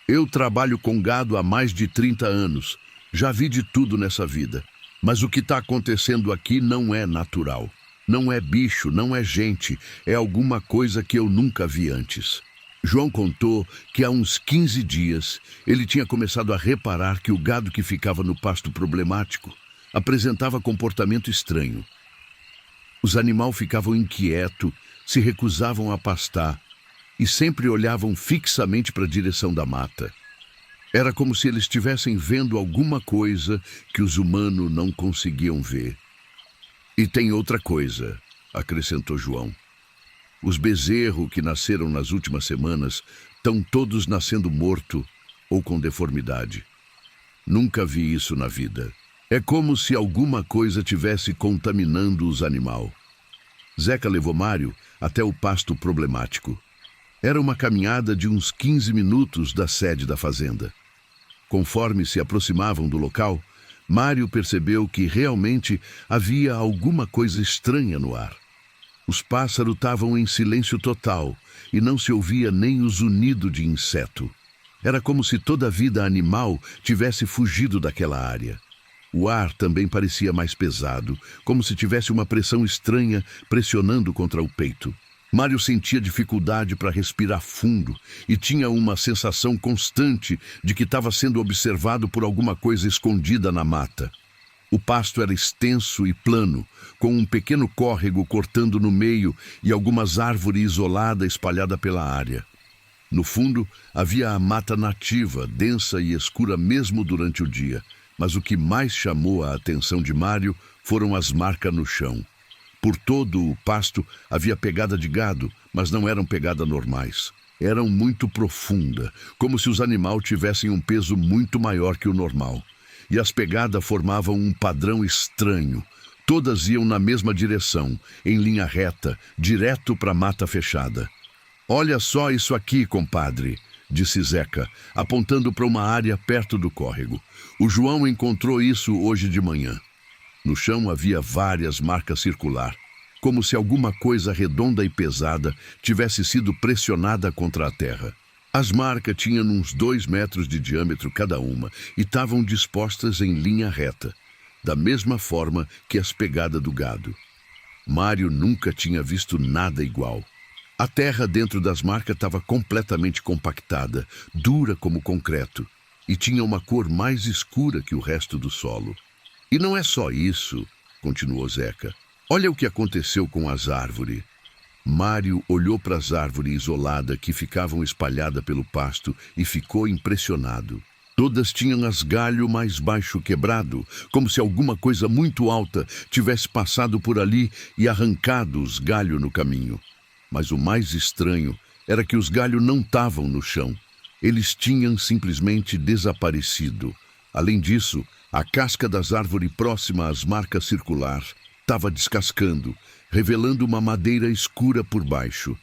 Eu trabalho com gado há mais de 30 anos. Já vi de tudo nessa vida, mas o que está acontecendo aqui não é natural. Não é bicho, não é gente, é alguma coisa que eu nunca vi antes. João contou que há uns 15 dias ele tinha começado a reparar que o gado que ficava no pasto problemático apresentava comportamento estranho. Os animais ficavam inquietos, se recusavam a pastar e sempre olhavam fixamente para a direção da mata. Era como se eles estivessem vendo alguma coisa que os humanos não conseguiam ver. E tem outra coisa, acrescentou João. Os bezerros que nasceram nas últimas semanas estão todos nascendo morto ou com deformidade. Nunca vi isso na vida. É como se alguma coisa tivesse contaminando os animais. Zeca levou Mário até o pasto problemático. Era uma caminhada de uns 15 minutos da sede da fazenda. Conforme se aproximavam do local, Mário percebeu que realmente havia alguma coisa estranha no ar. Os pássaros estavam em silêncio total e não se ouvia nem o zunido de inseto. Era como se toda a vida animal tivesse fugido daquela área. O ar também parecia mais pesado, como se tivesse uma pressão estranha pressionando contra o peito. Mário sentia dificuldade para respirar fundo e tinha uma sensação constante de que estava sendo observado por alguma coisa escondida na mata. O pasto era extenso e plano, com um pequeno córrego cortando no meio e algumas árvores isoladas espalhadas pela área. No fundo, havia a mata nativa, densa e escura mesmo durante o dia, mas o que mais chamou a atenção de Mário foram as marcas no chão. Por todo o pasto havia pegada de gado, mas não eram pegadas normais. Eram muito profundas, como se os animais tivessem um peso muito maior que o normal. E as pegadas formavam um padrão estranho, Todas iam na mesma direção, em linha reta, direto para a mata fechada. "Olha só isso aqui, compadre", disse Zeca, apontando para uma área perto do córrego. "O João encontrou isso hoje de manhã." No chão havia várias marcas circular, como se alguma coisa redonda e pesada tivesse sido pressionada contra a terra. As marcas tinham uns 2 metros de diâmetro cada uma e estavam dispostas em linha reta, da mesma forma que as pegadas do gado. Mário nunca tinha visto nada igual. A terra dentro das marcas estava completamente compactada, dura como concreto, e tinha uma cor mais escura que o resto do solo. "E não é só isso", continuou Zeca. "Olha o que aconteceu com as árvores." Mário olhou para as árvores isoladas que ficavam espalhadas pelo pasto e ficou impressionado. Todas tinham as galhos mais baixo quebrado, como se alguma coisa muito alta tivesse passado por ali e arrancado os galhos no caminho. Mas o mais estranho era que os galhos não estavam no chão. Eles tinham simplesmente desaparecido. Além disso, a casca das árvores próxima às marcas circular estava descascando, revelando uma madeira escura por baixo.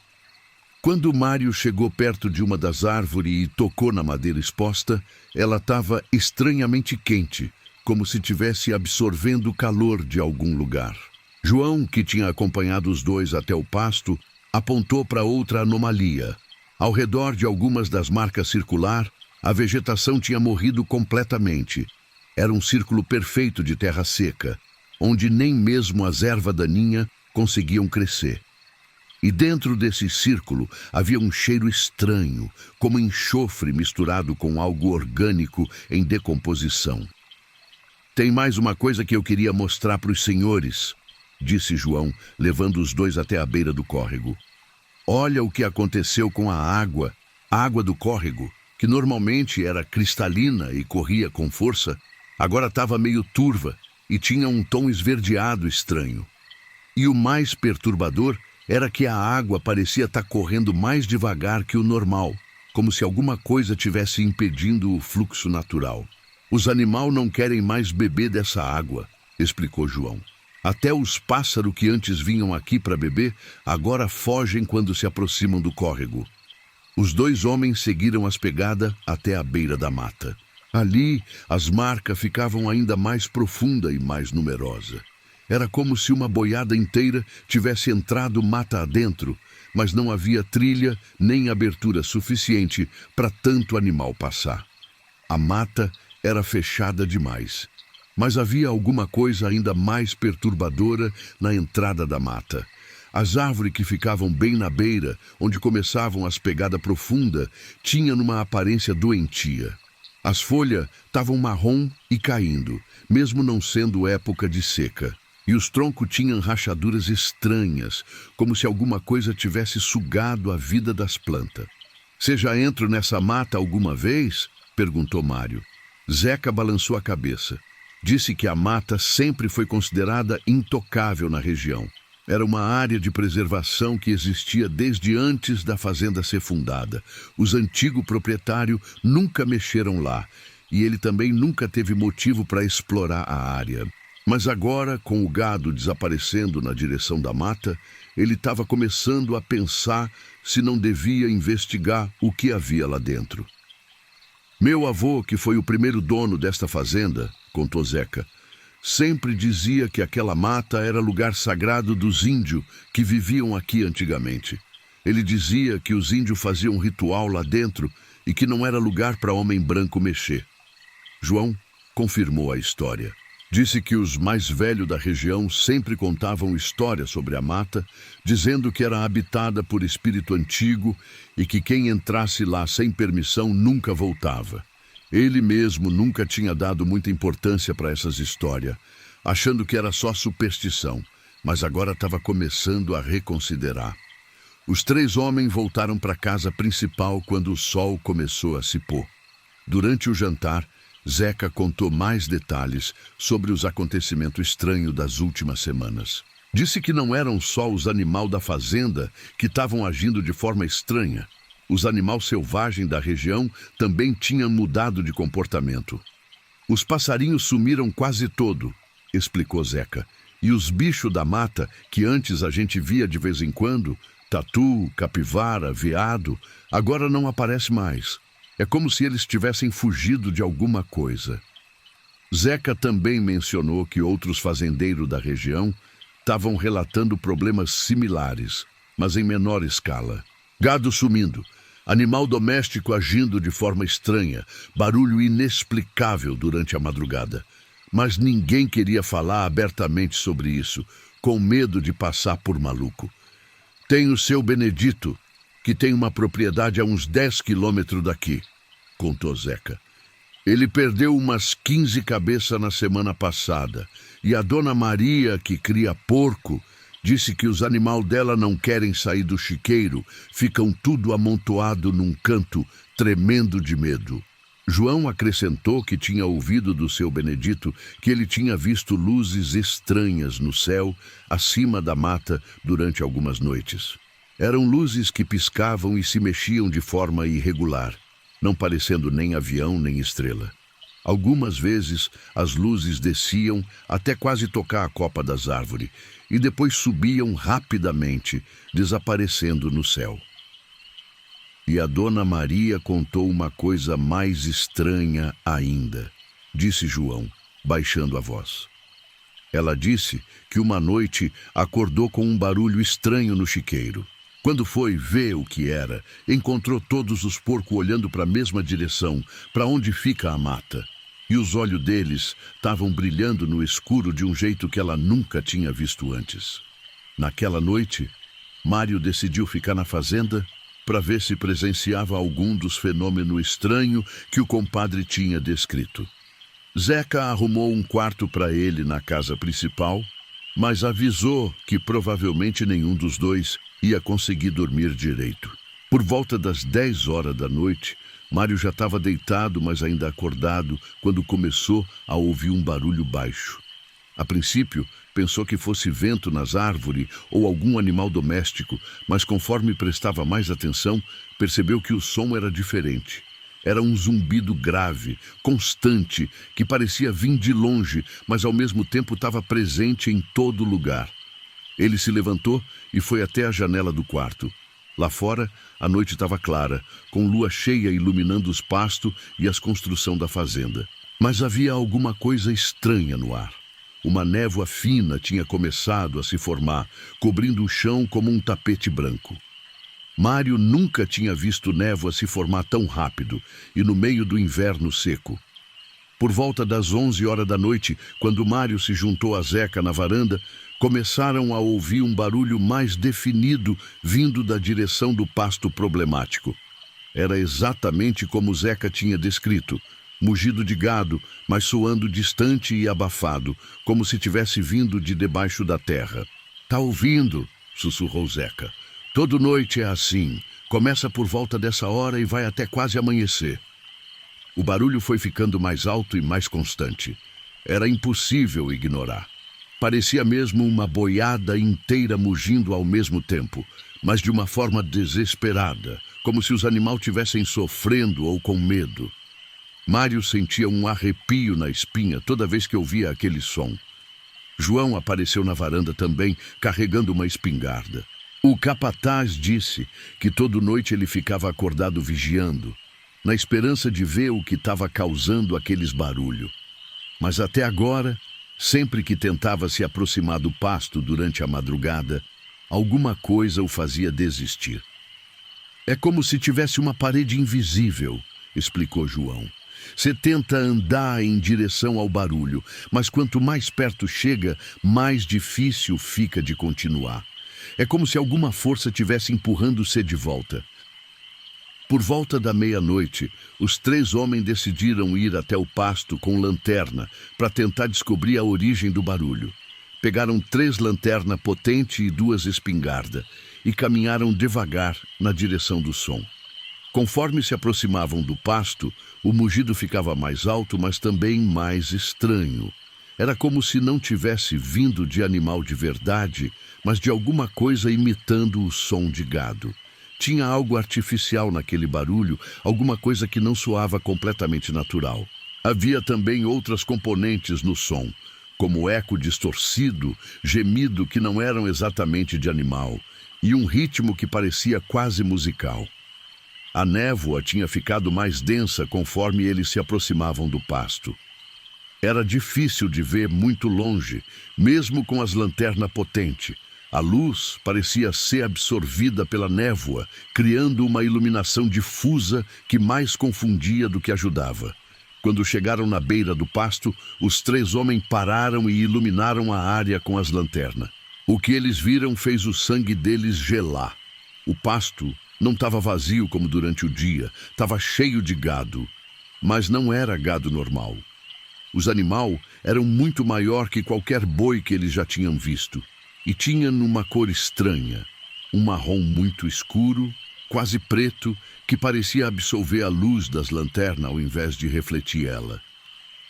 Quando Mário chegou perto de uma das árvores e tocou na madeira exposta, ela estava estranhamente quente, como se estivesse absorvendo o calor de algum lugar. João, que tinha acompanhado os dois até o pasto, apontou para outra anomalia. Ao redor de algumas das marcas circular, a vegetação tinha morrido completamente. Era um círculo perfeito de terra seca, onde nem mesmo as ervas daninhas conseguiam crescer. E dentro desse círculo havia um cheiro estranho, como enxofre misturado com algo orgânico em decomposição. "Tem mais uma coisa que eu queria mostrar para os senhores", disse João, levando os dois até a beira do córrego. "Olha o que aconteceu com a água do córrego, que normalmente era cristalina e corria com força, agora estava meio turva e tinha um tom esverdeado estranho. E o mais perturbador era que a água parecia estar correndo mais devagar que o normal, como se alguma coisa tivesse impedindo o fluxo natural. Os animais não querem mais beber dessa água", explicou João. "Até os pássaros que antes vinham aqui para beber, agora fogem quando se aproximam do córrego." Os dois homens seguiram as pegadas até a beira da mata. Ali, as marcas ficavam ainda mais profunda e mais numerosa. Era como se uma boiada inteira tivesse entrado mata adentro, mas não havia trilha nem abertura suficiente para tanto animal passar. A mata era fechada demais, mas havia alguma coisa ainda mais perturbadora na entrada da mata. As árvores que ficavam bem na beira, onde começavam as pegadas profundas, tinham uma aparência doentia. As folhas estavam marrom e caindo, mesmo não sendo época de seca. E os troncos tinham rachaduras estranhas, como se alguma coisa tivesse sugado a vida das plantas. "Você já entrou nessa mata alguma vez?" perguntou Mário. Zeca balançou a cabeça. Disse que a mata sempre foi considerada intocável na região. Era uma área de preservação que existia desde antes da fazenda ser fundada. Os antigos proprietários nunca mexeram lá, e ele também nunca teve motivo para explorar a área. Mas agora, com o gado desaparecendo na direção da mata, ele estava começando a pensar se não devia investigar o que havia lá dentro. "Meu avô, que foi o primeiro dono desta fazenda", contou Zeca, "sempre dizia que aquela mata era lugar sagrado dos índios que viviam aqui antigamente. Ele dizia que os índios faziam um ritual lá dentro e que não era lugar para homem branco mexer." João confirmou a história. Disse que os mais velhos da região sempre contavam histórias sobre a mata, dizendo que era habitada por espírito antigo e que quem entrasse lá sem permissão nunca voltava. Ele mesmo nunca tinha dado muita importância para essas histórias, achando que era só superstição, mas agora estava começando a reconsiderar. Os 3 homens voltaram para a casa principal quando o sol começou a se pôr. Durante o jantar, Zeca contou mais detalhes sobre os acontecimentos estranhos das últimas semanas. Disse que não eram só os animais da fazenda que estavam agindo de forma estranha. Os animais selvagens da região também tinham mudado de comportamento. "Os passarinhos sumiram quase todo", explicou Zeca, E os bichos da mata, que antes a gente via de vez em quando, tatu, capivara, veado, agora não aparece mais. É como se eles tivessem fugido de alguma coisa. Zeca também mencionou que outros fazendeiros da região estavam relatando problemas similares, mas em menor escala. Gado sumindo, animal doméstico agindo de forma estranha, barulho inexplicável durante a madrugada. Mas ninguém queria falar abertamente sobre isso, com medo de passar por maluco. Tem o seu Benedito, que tem uma propriedade a uns 10 quilômetros daqui, contou Zeca. Ele perdeu umas 15 cabeças na semana passada, e a dona Maria, que cria porco, disse que os animais dela não querem sair do chiqueiro, ficam tudo amontoado num canto, tremendo de medo. João acrescentou que tinha ouvido do seu Benedito que ele tinha visto luzes estranhas no céu, acima da mata, durante algumas noites. Eram luzes que piscavam e se mexiam de forma irregular, não parecendo nem avião nem estrela. Algumas vezes as luzes desciam até quase tocar a copa das árvores e depois subiam rapidamente, desaparecendo no céu. E a dona Maria contou uma coisa mais estranha ainda, disse João, baixando a voz. Ela disse que uma noite acordou com um barulho estranho no chiqueiro. Quando foi ver o que era, encontrou todos os porcos olhando para a mesma direção, para onde fica a mata. E os olhos deles estavam brilhando no escuro de um jeito que ela nunca tinha visto antes. Naquela noite, Mário decidiu ficar na fazenda para ver se presenciava algum dos fenômenos estranhos que o compadre tinha descrito. Zeca arrumou um quarto para ele na casa principal, mas avisou que provavelmente nenhum dos dois ia conseguir dormir direito. Por volta das 10 horas da noite, Mário já estava deitado, mas ainda acordado, quando começou a ouvir um barulho baixo. A princípio, pensou que fosse vento nas árvores ou algum animal doméstico, mas conforme prestava mais atenção, percebeu que o som era diferente. Era um zumbido grave, constante, que parecia vir de longe, mas ao mesmo tempo estava presente em todo lugar. Ele se levantou e foi até a janela do quarto. Lá fora, a noite estava clara, com lua cheia iluminando os pastos e as construções da fazenda. Mas havia alguma coisa estranha no ar. Uma névoa fina tinha começado a se formar, cobrindo o chão como um tapete branco. Mário nunca tinha visto névoa se formar tão rápido e no meio do inverno seco. Por volta das 11 horas da noite, quando Mário se juntou a Zeca na varanda, começaram a ouvir um barulho mais definido vindo da direção do pasto problemático. Era exatamente como Zeca tinha descrito. Mugido de gado, mas soando distante e abafado, como se tivesse vindo de debaixo da terra. "Tá ouvindo?" sussurrou Zeca. "Toda noite é assim. Começa por volta dessa hora e vai até quase amanhecer." O barulho foi ficando mais alto e mais constante. Era impossível ignorar. Parecia mesmo uma boiada inteira mugindo ao mesmo tempo, mas de uma forma desesperada, como se os animais estivessem sofrendo ou com medo. Mário sentia um arrepio na espinha toda vez que ouvia aquele som. João apareceu na varanda também, carregando uma espingarda. O capataz disse que toda noite ele ficava acordado vigiando, na esperança de ver o que estava causando aqueles barulhos. Mas até agora, sempre que tentava se aproximar do pasto durante a madrugada, alguma coisa o fazia desistir. "É como se tivesse uma parede invisível", explicou João. "Você tenta andar em direção ao barulho, mas quanto mais perto chega, mais difícil fica de continuar. É como se alguma força estivesse empurrando você de volta." Por volta da meia-noite, os 3 homens decidiram ir até o pasto com lanterna para tentar descobrir a origem do barulho. Pegaram 3 lanternas potentes e 2 espingardas e caminharam devagar na direção do som. Conforme se aproximavam do pasto, o mugido ficava mais alto, mas também mais estranho. Era como se não tivesse vindo de animal de verdade, mas de alguma coisa imitando o som de gado. Tinha algo artificial naquele barulho, alguma coisa que não soava completamente natural. Havia também outras componentes no som, como eco distorcido, gemido que não eram exatamente de animal, e um ritmo que parecia quase musical. A névoa tinha ficado mais densa conforme eles se aproximavam do pasto. Era difícil de ver muito longe, mesmo com as lanternas potentes. A luz parecia ser absorvida pela névoa, criando uma iluminação difusa que mais confundia do que ajudava. Quando chegaram na beira do pasto, os 3 homens pararam e iluminaram a área com as lanternas. O que eles viram fez o sangue deles gelar. O pasto não estava vazio como durante o dia, estava cheio de gado, mas não era gado normal. Os animais eram muito maior que qualquer boi que eles já tinham visto, e tinham uma cor estranha, um marrom muito escuro, quase preto, que parecia absorver a luz das lanternas ao invés de refletir ela.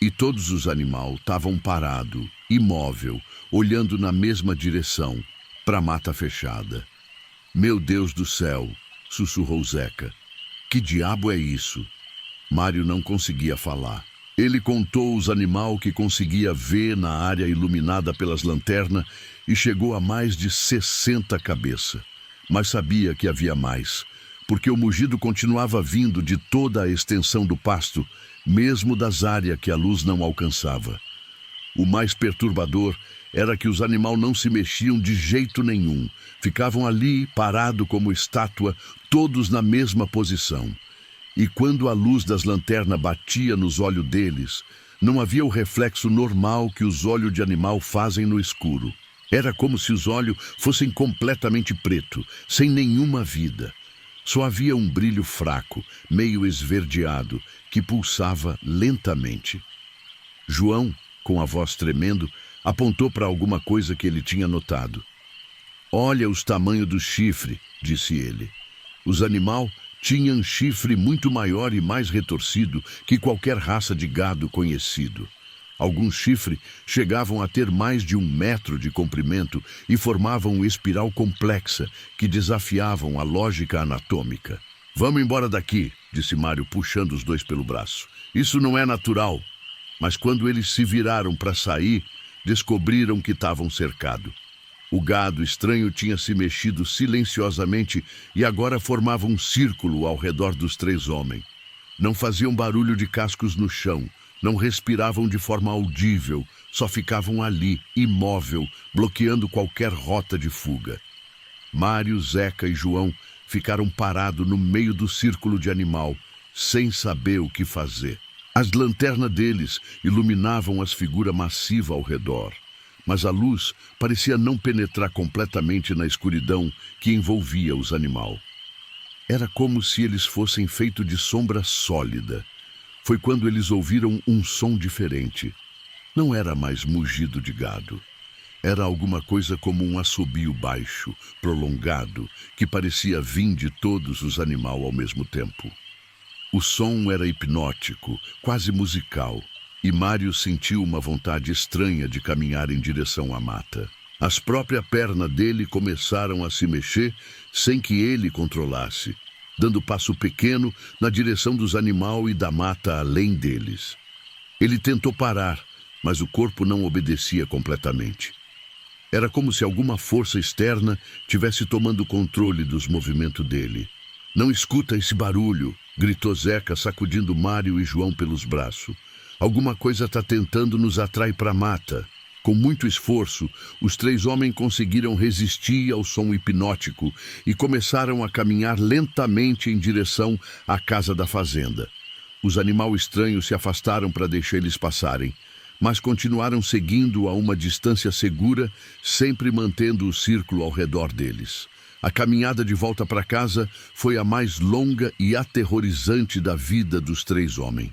E todos os animais estavam parados, imóvel, olhando na mesma direção, para a mata fechada. Meu Deus do céu, sussurrou Zeca. Que diabo é isso? Mário não conseguia falar. Ele contou os animais que conseguia ver na área iluminada pelas lanternas e chegou a mais de 60 cabeças. Mas sabia que havia mais, porque o mugido continuava vindo de toda a extensão do pasto, mesmo das áreas que a luz não alcançava. O mais perturbador era que os animais não se mexiam de jeito nenhum. Ficavam ali, parados como estátua, todos na mesma posição. E quando a luz das lanternas batia nos olhos deles, não havia o reflexo normal que os olhos de animal fazem no escuro. Era como se os olhos fossem completamente preto, sem nenhuma vida. Só havia um brilho fraco, meio esverdeado, que pulsava lentamente. João, com a voz tremendo, apontou para alguma coisa que ele tinha notado. Olha os tamanhos do chifre, disse ele. Os animais tinham chifre muito maior e mais retorcido que qualquer raça de gado conhecido. Alguns chifres chegavam a ter mais de 1 metro de comprimento e formavam uma espiral complexa que desafiavam a lógica anatômica. Vamos embora daqui, disse Mário, puxando os 2 pelo braço. Isso não é natural. Mas quando eles se viraram para sair, descobriram que estavam cercados. O gado estranho tinha se mexido silenciosamente e agora formava um círculo ao redor dos 3 homens. Não faziam barulho de cascos no chão, não respiravam de forma audível, só ficavam ali, imóvel, bloqueando qualquer rota de fuga. Mário, Zeca e João ficaram parados no meio do círculo de animal, sem saber o que fazer. As lanternas deles iluminavam as figuras massivas ao redor, mas a luz parecia não penetrar completamente na escuridão que envolvia os animais. Era como se eles fossem feitos de sombra sólida. Foi quando eles ouviram um som diferente. Não era mais mugido de gado. Era alguma coisa como um assobio baixo, prolongado, que parecia vir de todos os animais ao mesmo tempo. O som era hipnótico, quase musical, e Mário sentiu uma vontade estranha de caminhar em direção à mata. As próprias pernas dele começaram a se mexer sem que ele controlasse, dando passo pequeno na direção dos animais e da mata além deles. Ele tentou parar, mas o corpo não obedecia completamente. Era como se alguma força externa tivesse tomando controle dos movimentos dele. Não escuta esse barulho, gritou Zeca, sacudindo Mário e João pelos braços. Alguma coisa está tentando nos atrair para a mata. Com muito esforço, os 3 homens conseguiram resistir ao som hipnótico e começaram a caminhar lentamente em direção à casa da fazenda. Os animais estranhos se afastaram para deixar eles passarem, mas continuaram seguindo a uma distância segura, sempre mantendo o círculo ao redor deles. A caminhada de volta para casa foi a mais longa e aterrorizante da vida dos 3 homens.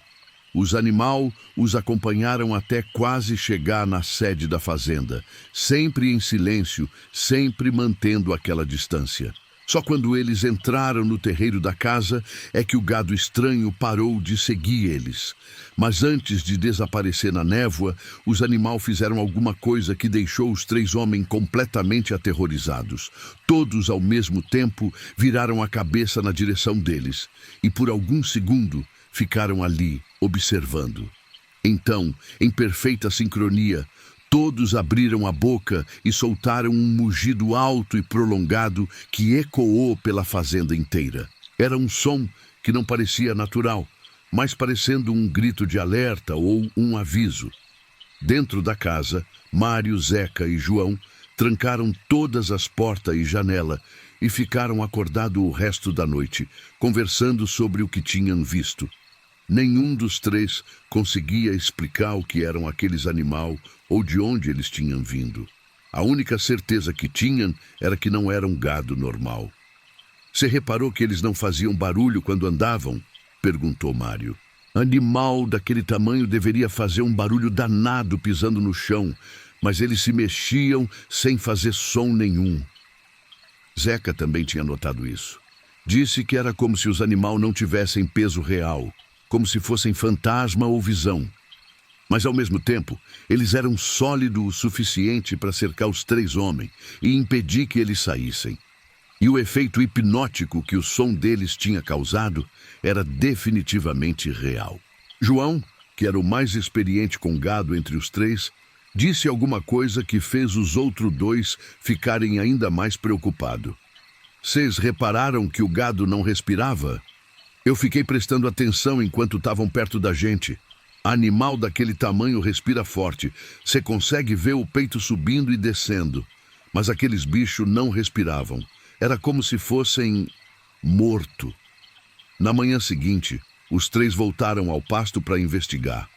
Os animais os acompanharam até quase chegar na sede da fazenda, sempre em silêncio, sempre mantendo aquela distância. Só quando eles entraram no terreiro da casa é que o gado estranho parou de seguir eles. Mas antes de desaparecer na névoa, os animais fizeram alguma coisa que deixou os 3 homens completamente aterrorizados. Todos, ao mesmo tempo, viraram a cabeça na direção deles e, por alguns segundos, ficaram ali, observando. Então, em perfeita sincronia, Todos abriram a boca e soltaram um mugido alto e prolongado que ecoou pela fazenda inteira. Era um som que não parecia natural, mas parecendo um grito de alerta ou um aviso. Dentro da casa, Mário, Zeca e João trancaram todas as portas e janela e ficaram acordados o resto da noite, conversando sobre o que tinham visto. Nenhum dos três conseguia explicar o que eram aqueles animais ou de onde eles tinham vindo. A única certeza que tinham era que não era um gado normal. Você reparou que eles não faziam barulho quando andavam? Perguntou Mário. Animal daquele tamanho deveria fazer um barulho danado pisando no chão, mas eles se mexiam sem fazer som nenhum. Zeca também tinha notado isso. Disse que era como se os animais não tivessem peso real, como se fossem fantasma ou visão. Mas, ao mesmo tempo, eles eram sólidos o suficiente para cercar os três homens e impedir que eles saíssem. E o efeito hipnótico que o som deles tinha causado era definitivamente real. João, que era o mais experiente com gado entre os três, disse alguma coisa que fez os outros dois ficarem ainda mais preocupados. Vocês repararam que o gado não respirava? Eu fiquei prestando atenção enquanto estavam perto da gente. Animal daquele tamanho respira forte. Você consegue ver o peito subindo e descendo. Mas aqueles bichos não respiravam. Era como se fossem morto. Na manhã seguinte, os três voltaram ao pasto para investigar.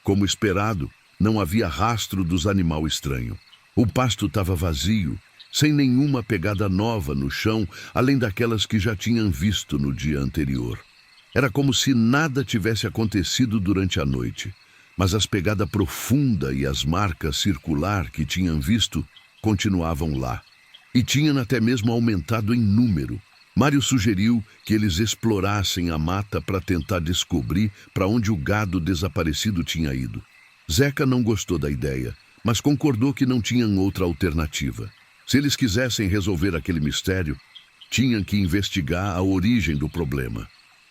Como esperado, não havia rastro dos animais estranhos. O pasto estava vazio, sem nenhuma pegada nova no chão, além daquelas que já tinham visto no dia anterior. Era como se nada tivesse acontecido durante a noite, mas as pegadas profundas e as marcas circular que tinham visto continuavam lá. E tinham até mesmo aumentado em número. Mário sugeriu que eles explorassem a mata para tentar descobrir para onde o gado desaparecido tinha ido. Zeca não gostou da ideia, mas concordou que não tinham outra alternativa. Se eles quisessem resolver aquele mistério, tinham que investigar a origem do problema.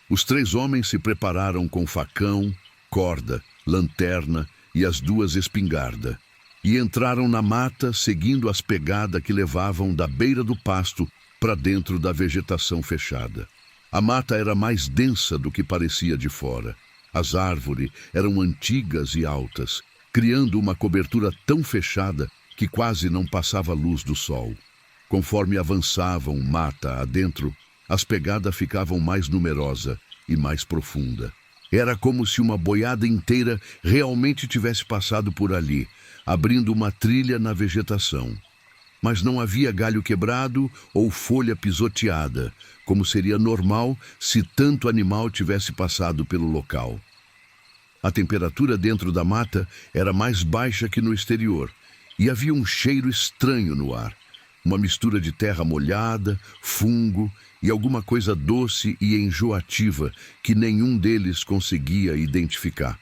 Os três homens se prepararam com facão, corda, lanterna e as duas espingardas, e entraram na mata seguindo as pegadas que levavam da beira do pasto para dentro da vegetação fechada. A mata era mais densa do que parecia de fora. As árvores eram antigas e altas, criando uma cobertura tão fechada que quase não passava luz do sol. Conforme avançavam mata adentro, as pegadas ficavam mais numerosas e mais profundas. Era como se uma boiada inteira realmente tivesse passado por ali, abrindo uma trilha na vegetação. Mas não havia galho quebrado ou folha pisoteada, como seria normal se tanto animal tivesse passado pelo local. A temperatura dentro da mata era mais baixa que no exterior, e havia um cheiro estranho no ar. Uma mistura de terra molhada, fungo e alguma coisa doce e enjoativa que nenhum deles conseguia identificar.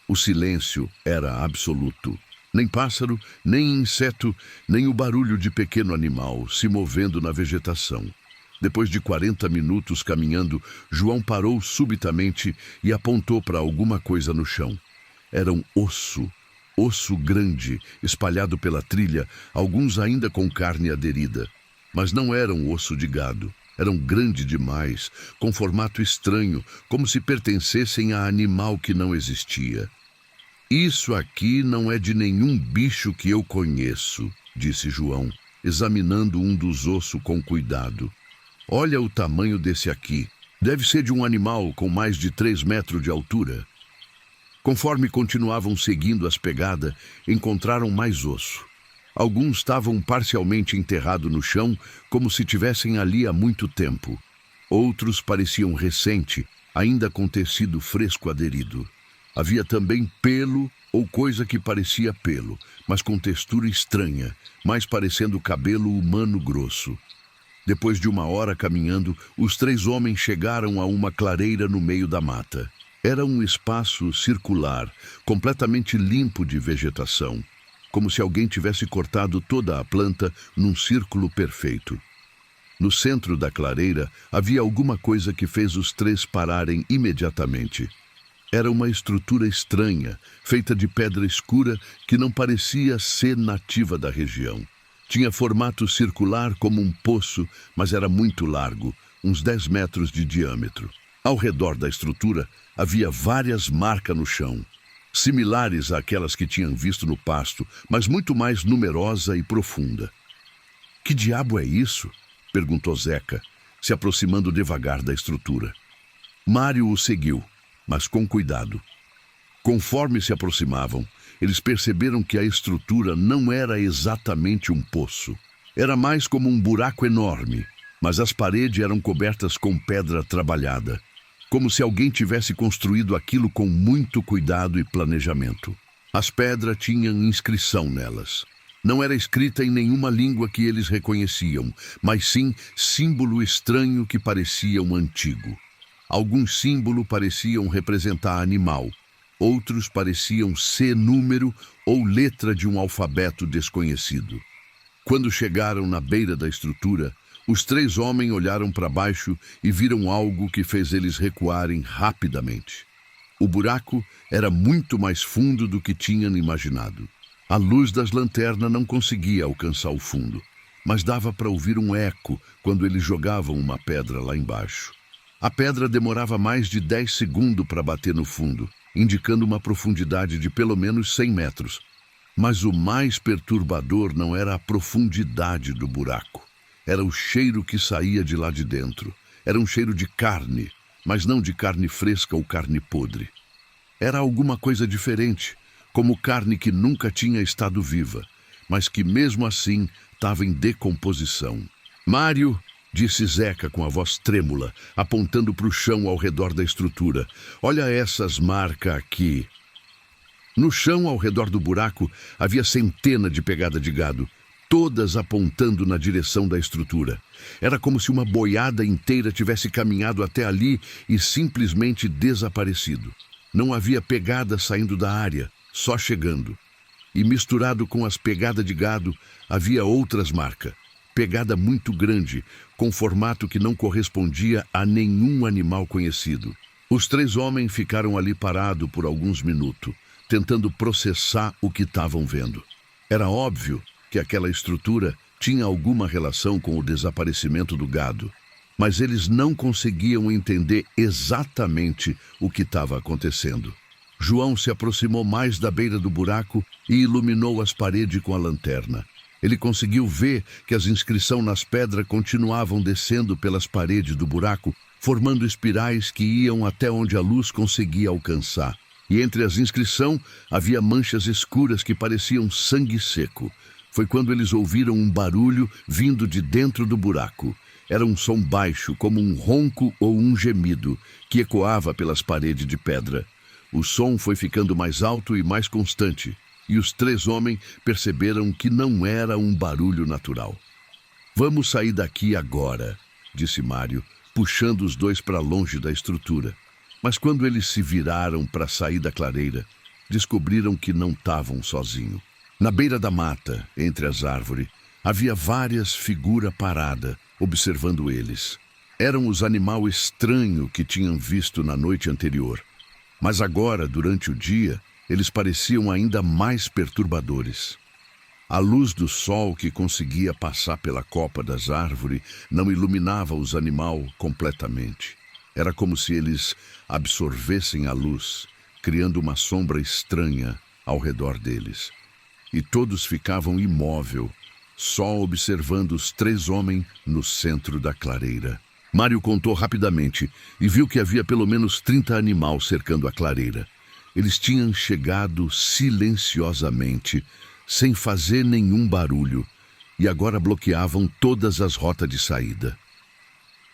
O silêncio era absoluto. Nem pássaro, nem inseto, nem o barulho de pequeno animal se movendo na vegetação. Depois de 40 minutos caminhando, João parou subitamente e apontou para alguma coisa no chão. Era um osso grande, espalhado pela trilha, alguns ainda com carne aderida. Mas não eram osso de gado. Eram grandes demais, com formato estranho, como se pertencessem a animal que não existia. Isso aqui não é de nenhum bicho que eu conheço, disse João, examinando um dos ossos com cuidado. Olha o tamanho desse aqui. Deve ser de um animal com mais de 3 metros de altura. Conforme continuavam seguindo as pegadas, encontraram mais osso. Alguns estavam parcialmente enterrados no chão, como se tivessem ali há muito tempo. Outros pareciam recente, ainda com tecido fresco aderido. Havia também pelo ou coisa que parecia pelo, mas com textura estranha, mais parecendo cabelo humano grosso. Depois de 1 hora caminhando, os 3 homens chegaram a uma clareira no meio da mata. Era um espaço circular, completamente limpo de vegetação, como se alguém tivesse cortado toda a planta num círculo perfeito. No centro da clareira havia alguma coisa que fez os 3 pararem imediatamente. Era uma estrutura estranha, feita de pedra escura que não parecia ser nativa da região. Tinha formato circular como um poço, mas era muito largo, uns 10 metros de diâmetro. Ao redor da estrutura havia várias marcas no chão, similares àquelas que tinham visto no pasto, mas muito mais numerosa e profunda. "Que diabo é isso?" perguntou Zeca, se aproximando devagar da estrutura. Mário o seguiu, mas com cuidado. Conforme se aproximavam, eles perceberam que a estrutura não era exatamente um poço. Era mais como um buraco enorme, mas as paredes eram cobertas com pedra trabalhada, como se alguém tivesse construído aquilo com muito cuidado e planejamento. As pedras tinham inscrição nelas. Não era escrita em nenhuma língua que eles reconheciam, mas sim símbolo estranho que parecia um antigo. Alguns símbolos pareciam representar animal, outros pareciam ser número ou letra de um alfabeto desconhecido. Quando chegaram na beira da estrutura, os 3 homens olharam para baixo e viram algo que fez eles recuarem rapidamente. O buraco era muito mais fundo do que tinham imaginado. A luz das lanternas não conseguia alcançar o fundo, mas dava para ouvir um eco quando eles jogavam uma pedra lá embaixo. A pedra demorava mais de 10 segundos para bater no fundo, indicando uma profundidade de pelo menos 100 metros. Mas o mais perturbador não era a profundidade do buraco. Era o cheiro que saía de lá de dentro. Era um cheiro de carne, mas não de carne fresca ou carne podre. Era alguma coisa diferente, como carne que nunca tinha estado viva, mas que mesmo assim estava em decomposição. "Mário", disse Zeca com a voz trêmula, apontando para o chão ao redor da estrutura, "olha essas marcas aqui." No chão ao redor do buraco havia centenas de pegadas de gado, todas apontando na direção da estrutura. Era como se uma boiada inteira tivesse caminhado até ali e simplesmente desaparecido. Não havia pegada saindo da área, só chegando. E misturado com as pegadas de gado, havia outras marcas. Pegada muito grande, com formato que não correspondia a nenhum animal conhecido. Os 3 homens ficaram ali parados por alguns minutos, tentando processar o que estavam vendo. Era óbvio que aquela estrutura tinha alguma relação com o desaparecimento do gado, mas eles não conseguiam entender exatamente o que estava acontecendo. João se aproximou mais da beira do buraco e iluminou as paredes com a lanterna. Ele conseguiu ver que as inscrições nas pedras continuavam descendo pelas paredes do buraco, formando espirais que iam até onde a luz conseguia alcançar. E entre as inscrições havia manchas escuras que pareciam sangue seco. Foi quando eles ouviram um barulho vindo de dentro do buraco. Era um som baixo, como um ronco ou um gemido, que ecoava pelas paredes de pedra. O som foi ficando mais alto e mais constante, e os 3 homens perceberam que não era um barulho natural. "Vamos sair daqui agora", disse Mário, puxando os 2 para longe da estrutura. Mas quando eles se viraram para sair da clareira, descobriram que não estavam sozinhos. Na beira da mata, entre as árvores, havia várias figuras paradas, observando eles. Eram os animais estranhos que tinham visto na noite anterior. Mas agora, durante o dia, eles pareciam ainda mais perturbadores. A luz do sol que conseguia passar pela copa das árvores não iluminava os animais completamente. Era como se eles absorvessem a luz, criando uma sombra estranha ao redor deles. E todos ficavam imóveis, só observando os 3 homens no centro da clareira. Mário contou rapidamente e viu que havia pelo menos 30 animais cercando a clareira. Eles tinham chegado silenciosamente, sem fazer nenhum barulho, e agora bloqueavam todas as rotas de saída.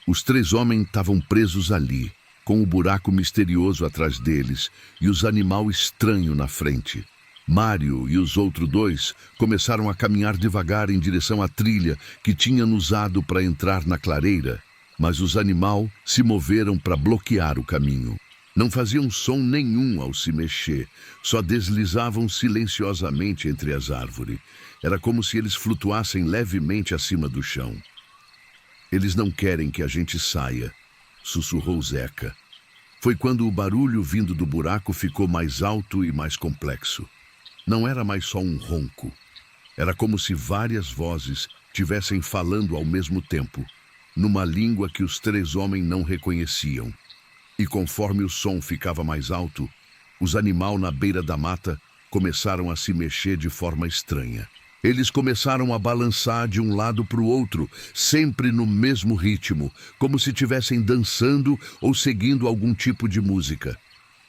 Os 3 homens estavam presos ali, com o buraco misterioso atrás deles e os animais estranhos na frente. Mário e os outros 2 começaram a caminhar devagar em direção à trilha que tinham usado para entrar na clareira, mas os animais se moveram para bloquear o caminho. Não faziam som nenhum ao se mexer, só deslizavam silenciosamente entre as árvores. Era como se eles flutuassem levemente acima do chão. "Eles não querem que a gente saia", sussurrou Zeca. foi quando o barulho vindo do buraco ficou mais alto e mais complexo. Não era mais só um ronco. Era como se várias vozes tivessem falando ao mesmo tempo, numa língua que os três homens não reconheciam. E conforme o som ficava mais alto, os animais na beira da mata começaram a se mexer de forma estranha. Eles começaram a balançar de um lado para o outro, sempre no mesmo ritmo, como se estivessem dançando ou seguindo algum tipo de música.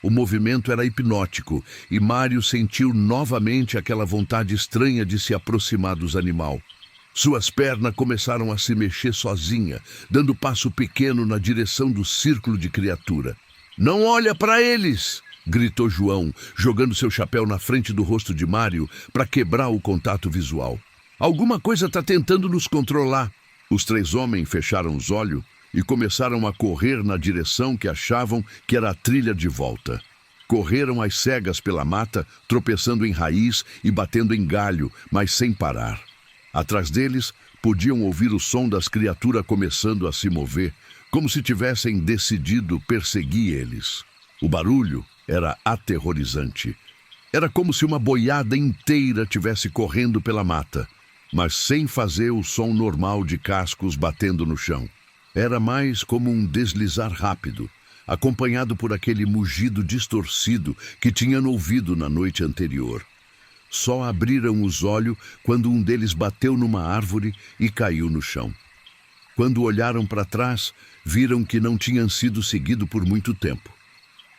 O movimento era hipnótico e Mário sentiu novamente aquela vontade estranha de se aproximar dos animais. Suas pernas começaram a se mexer sozinha, dando passo pequeno na direção do círculo de criatura. "Não olha para eles!" gritou João, jogando seu chapéu na frente do rosto de Mário para quebrar o contato visual. "Alguma coisa está tentando nos controlar." Os três homens fecharam os olhos e começaram a correr na direção que achavam que era a trilha de volta. Correram às cegas pela mata, tropeçando em raiz e batendo em galho, mas sem parar. Atrás deles, podiam ouvir o som das criaturas começando a se mover, como se tivessem decidido perseguir eles. O barulho era aterrorizante. Era como se uma boiada inteira tivesse correndo pela mata, mas sem fazer o som normal de cascos batendo no chão. Era mais como um deslizar rápido, acompanhado por aquele mugido distorcido que tinham ouvido na noite anterior. Só abriram os olhos quando um deles bateu numa árvore e caiu no chão. Quando olharam para trás, viram que não tinham sido seguidos por muito tempo.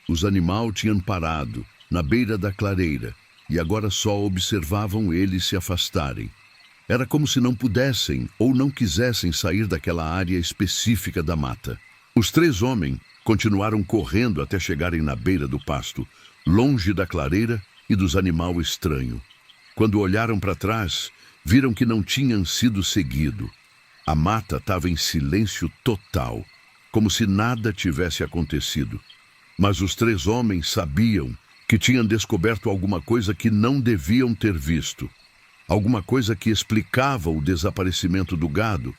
Os animais tinham parado, na beira da clareira, e agora só observavam eles se afastarem. Era como se não pudessem ou não quisessem sair daquela área específica da mata. Os três homens continuaram correndo até chegarem na beira do pasto, longe da clareira e dos animais estranhos. Quando olharam para trás, viram que não tinham sido seguidos. A mata estava em silêncio total, como se nada tivesse acontecido. Mas os três homens sabiam que tinham descoberto alguma coisa que não deviam ter visto. Alguma coisa que explicava o desaparecimento do gado,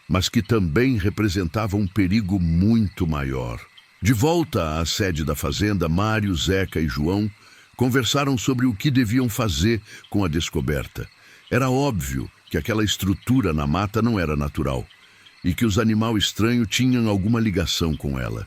mas que também representava um perigo muito maior. De volta à sede da fazenda, Mário, Zeca e João conversaram sobre o que deviam fazer com a descoberta. Era óbvio que aquela estrutura na mata não era natural e que os animais estranhos tinham alguma ligação com ela.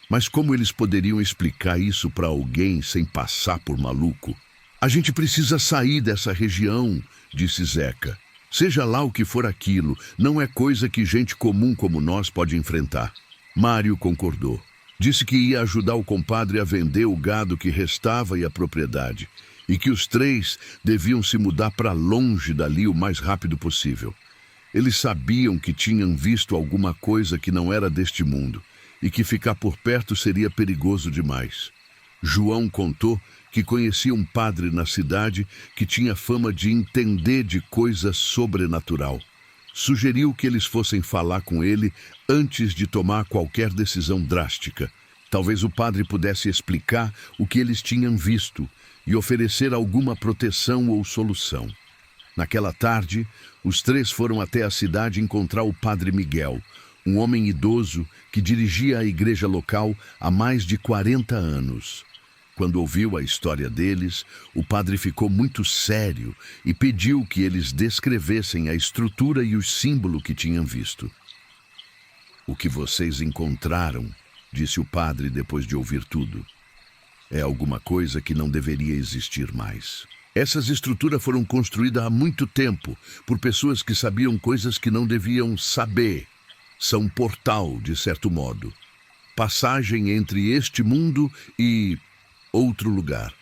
Mas como eles poderiam explicar isso para alguém sem passar por maluco? "A gente precisa sair dessa região", disse Zeca. "Seja lá o que for aquilo, não é coisa que gente comum como nós pode enfrentar." Mário concordou. Disse que ia ajudar o compadre a vender o gado que restava e a propriedade, e que os três deviam se mudar para longe dali o mais rápido possível. Eles sabiam que tinham visto alguma coisa que não era deste mundo, e que ficar por perto seria perigoso demais. João contou que conhecia um padre na cidade que tinha fama de entender de coisas sobrenatural. Sugeriu que eles fossem falar com ele antes de tomar qualquer decisão drástica. Talvez o padre pudesse explicar o que eles tinham visto e oferecer alguma proteção ou solução. Naquela tarde, os três foram até a cidade encontrar o padre Miguel, um homem idoso que dirigia a igreja local há mais de 40 anos. Quando ouviu a história deles, o padre ficou muito sério e pediu que eles descrevessem a estrutura e o símbolo que tinham visto. "O que vocês encontraram", disse o padre depois de ouvir tudo, "é alguma coisa que não deveria existir mais. Essas estruturas foram construídas há muito tempo por pessoas que sabiam coisas que não deviam saber. São um portal, de certo modo. Passagem entre este mundo e outro lugar."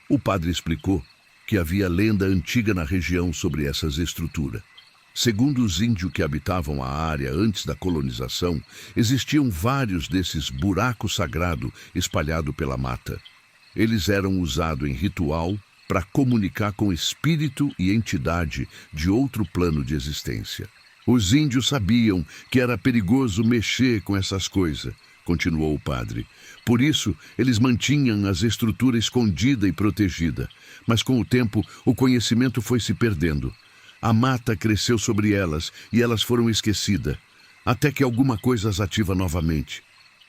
O padre explicou que havia lenda antiga na região sobre essas estruturas. Segundo os índios que habitavam a área antes da colonização, existiam vários desses buracos sagrados espalhados pela mata. Eles eram usados em ritual para comunicar com espírito e entidade de outro plano de existência. "Os índios sabiam que era perigoso mexer com essas coisas", continuou o padre. "Por isso, eles mantinham as estruturas escondidas e protegidas. Mas com o tempo, o conhecimento foi se perdendo. A mata cresceu sobre elas e elas foram esquecidas, até que alguma coisa as ativa novamente.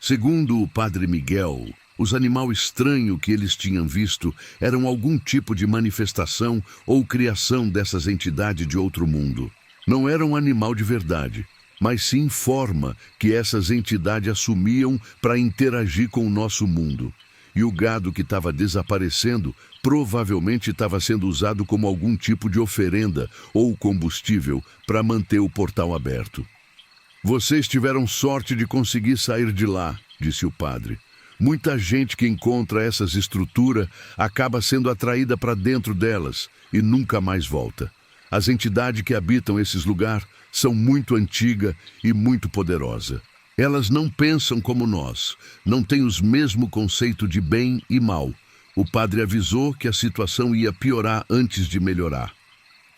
Segundo o padre Miguel, os animais estranhos que eles tinham visto eram algum tipo de manifestação ou criação dessas entidades de outro mundo. Não era um animal de verdade, mas sim forma que essas entidades assumiam para interagir com o nosso mundo. E o gado que estava desaparecendo provavelmente estava sendo usado como algum tipo de oferenda ou combustível para manter o portal aberto. Vocês tiveram sorte de conseguir sair de lá, disse o padre. Muita gente que encontra essas estruturas acaba sendo atraída para dentro delas e nunca mais volta. As entidades que habitam esses lugares são muito antigas e muito poderosas. Elas não pensam como nós, não têm os mesmos conceitos de bem e mal. O padre avisou que a situação ia piorar antes de melhorar.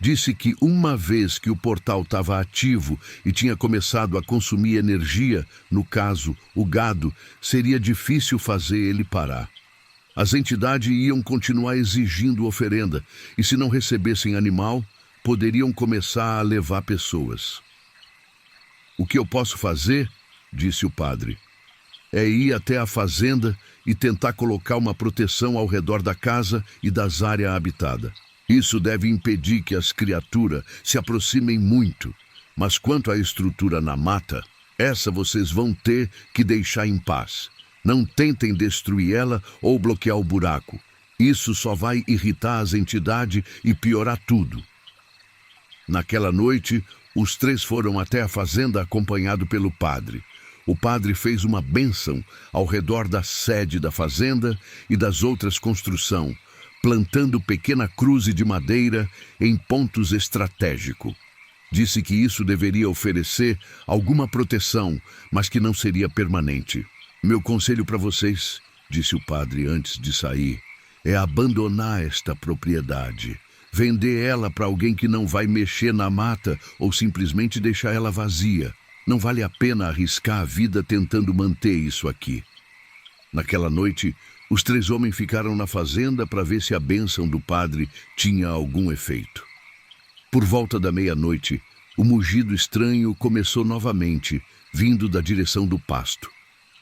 Disse que uma vez que o portal estava ativo e tinha começado a consumir energia, no caso, o gado, seria difícil fazer ele parar. As entidades iam continuar exigindo oferenda e, se não recebessem animal, poderiam começar a levar pessoas. O que eu posso fazer, disse o padre, é ir até a fazenda e tentar colocar uma proteção ao redor da casa e das áreas habitadas. Isso deve impedir que as criaturas se aproximem muito. Mas quanto à estrutura na mata, essa vocês vão ter que deixar em paz. Não tentem destruir ela ou bloquear o buraco. Isso só vai irritar as entidades e piorar tudo. Naquela noite, os três foram até a fazenda acompanhado pelo padre. O padre fez uma bênção ao redor da sede da fazenda e das outras construções, plantando pequena cruz de madeira em pontos estratégicos. Disse que isso deveria oferecer alguma proteção, mas que não seria permanente. Meu conselho para vocês, disse o padre antes de sair, é abandonar esta propriedade. Vender ela para alguém que não vai mexer na mata ou simplesmente deixar ela vazia. Não vale a pena arriscar a vida tentando manter isso aqui. Naquela noite, os três homens ficaram na fazenda para ver se a bênção do padre tinha algum efeito. Por volta da meia-noite, o mugido estranho começou novamente, vindo da direção do pasto.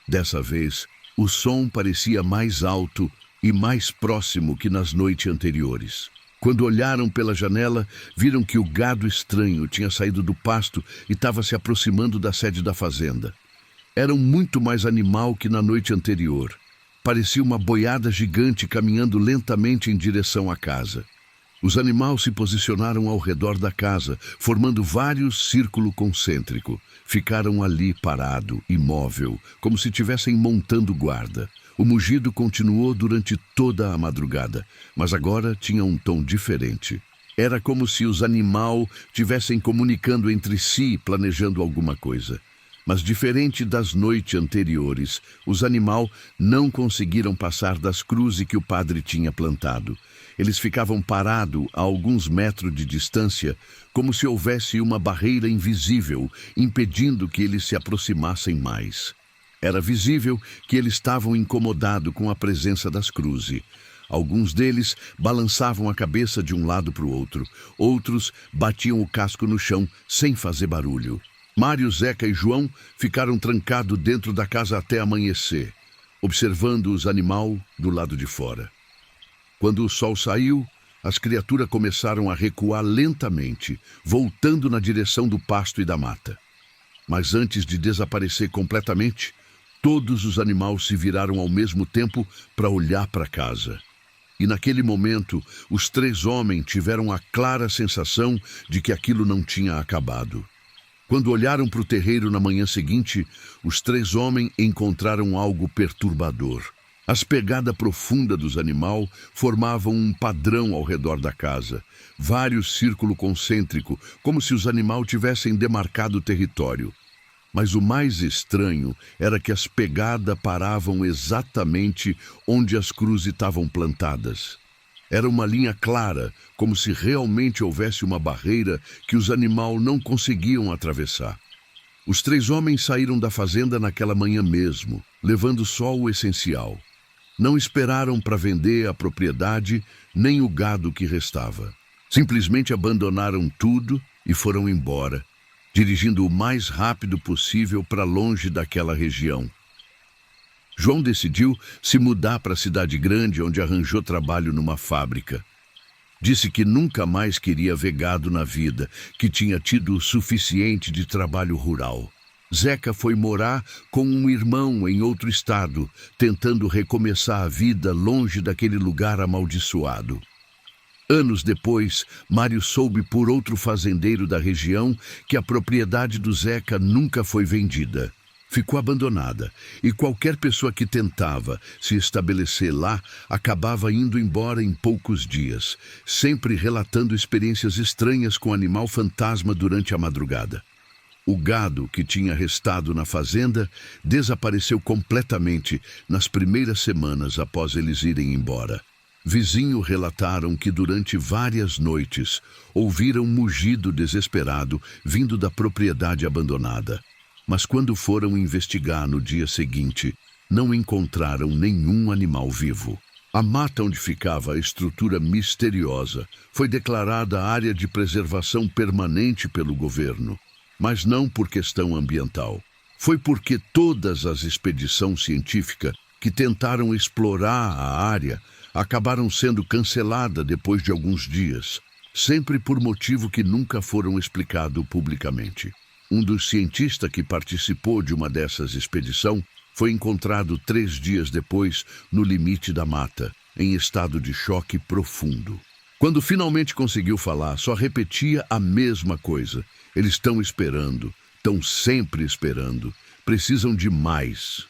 Dessa vez, o som parecia mais alto e mais próximo que nas noites anteriores. Quando olharam pela janela, viram que o gado estranho tinha saído do pasto e estava se aproximando da sede da fazenda. Era muito mais animal que na noite anterior. Parecia uma boiada gigante caminhando lentamente em direção à casa. Os animais se posicionaram ao redor da casa, formando vários círculos concêntricos. Ficaram ali parado, imóvel, como se estivessem montando guarda. O mugido continuou durante toda a madrugada, mas agora tinha um tom diferente. Era como se os animais estivessem comunicando entre si, planejando alguma coisa. Mas diferente das noites anteriores, os animais não conseguiram passar das cruzes que o padre tinha plantado. Eles ficavam parados a alguns metros de distância, como se houvesse uma barreira invisível, impedindo que eles se aproximassem mais. Era visível que eles estavam incomodados com a presença das cruzes. Alguns deles balançavam a cabeça de um lado para o outro. Outros batiam o casco no chão sem fazer barulho. Mário, Zeca e João ficaram trancados dentro da casa até amanhecer, observando os animais do lado de fora. Quando o sol saiu, as criaturas começaram a recuar lentamente, voltando na direção do pasto e da mata. Mas antes de desaparecer completamente, todos os animais se viraram ao mesmo tempo para olhar para a casa. E naquele momento, os três homens tiveram a clara sensação de que aquilo não tinha acabado. Quando olharam para o terreiro na manhã seguinte, os três homens encontraram algo perturbador. As pegadas profundas dos animais formavam um padrão ao redor da casa, vários círculos concêntricos, como se os animais tivessem demarcado o território. Mas o mais estranho era que as pegadas paravam exatamente onde as cruzes estavam plantadas. Era uma linha clara, como se realmente houvesse uma barreira que os animais não conseguiam atravessar. Os três homens saíram da fazenda naquela manhã mesmo, levando só o essencial. Não esperaram para vender a propriedade nem o gado que restava. Simplesmente abandonaram tudo e foram embora, dirigindo o mais rápido possível para longe daquela região. João decidiu se mudar para a cidade grande, onde arranjou trabalho numa fábrica. Disse que nunca mais queria ver gado na vida, que tinha tido o suficiente de trabalho rural. Zeca foi morar com um irmão em outro estado, tentando recomeçar a vida longe daquele lugar amaldiçoado. Anos depois, Mário soube por outro fazendeiro da região que a propriedade do Zeca nunca foi vendida. Ficou abandonada, e qualquer pessoa que tentava se estabelecer lá acabava indo embora em poucos dias, sempre relatando experiências estranhas com animal fantasma durante a madrugada. O gado que tinha restado na fazenda desapareceu completamente nas primeiras semanas após eles irem embora. Vizinhos relataram que durante várias noites ouviram um mugido desesperado vindo da propriedade abandonada. Mas quando foram investigar no dia seguinte, não encontraram nenhum animal vivo. A mata onde ficava a estrutura misteriosa foi declarada área de preservação permanente pelo governo, mas não por questão ambiental. Foi porque todas as expedições científicas que tentaram explorar a área acabaram sendo canceladas depois de alguns dias, sempre por motivo que nunca foram explicados publicamente. Um dos cientistas que participou de uma dessas expedições foi encontrado 3 dias depois no limite da mata, em estado de choque profundo. Quando finalmente conseguiu falar, só repetia a mesma coisa. Eles estão sempre esperando, precisam de mais.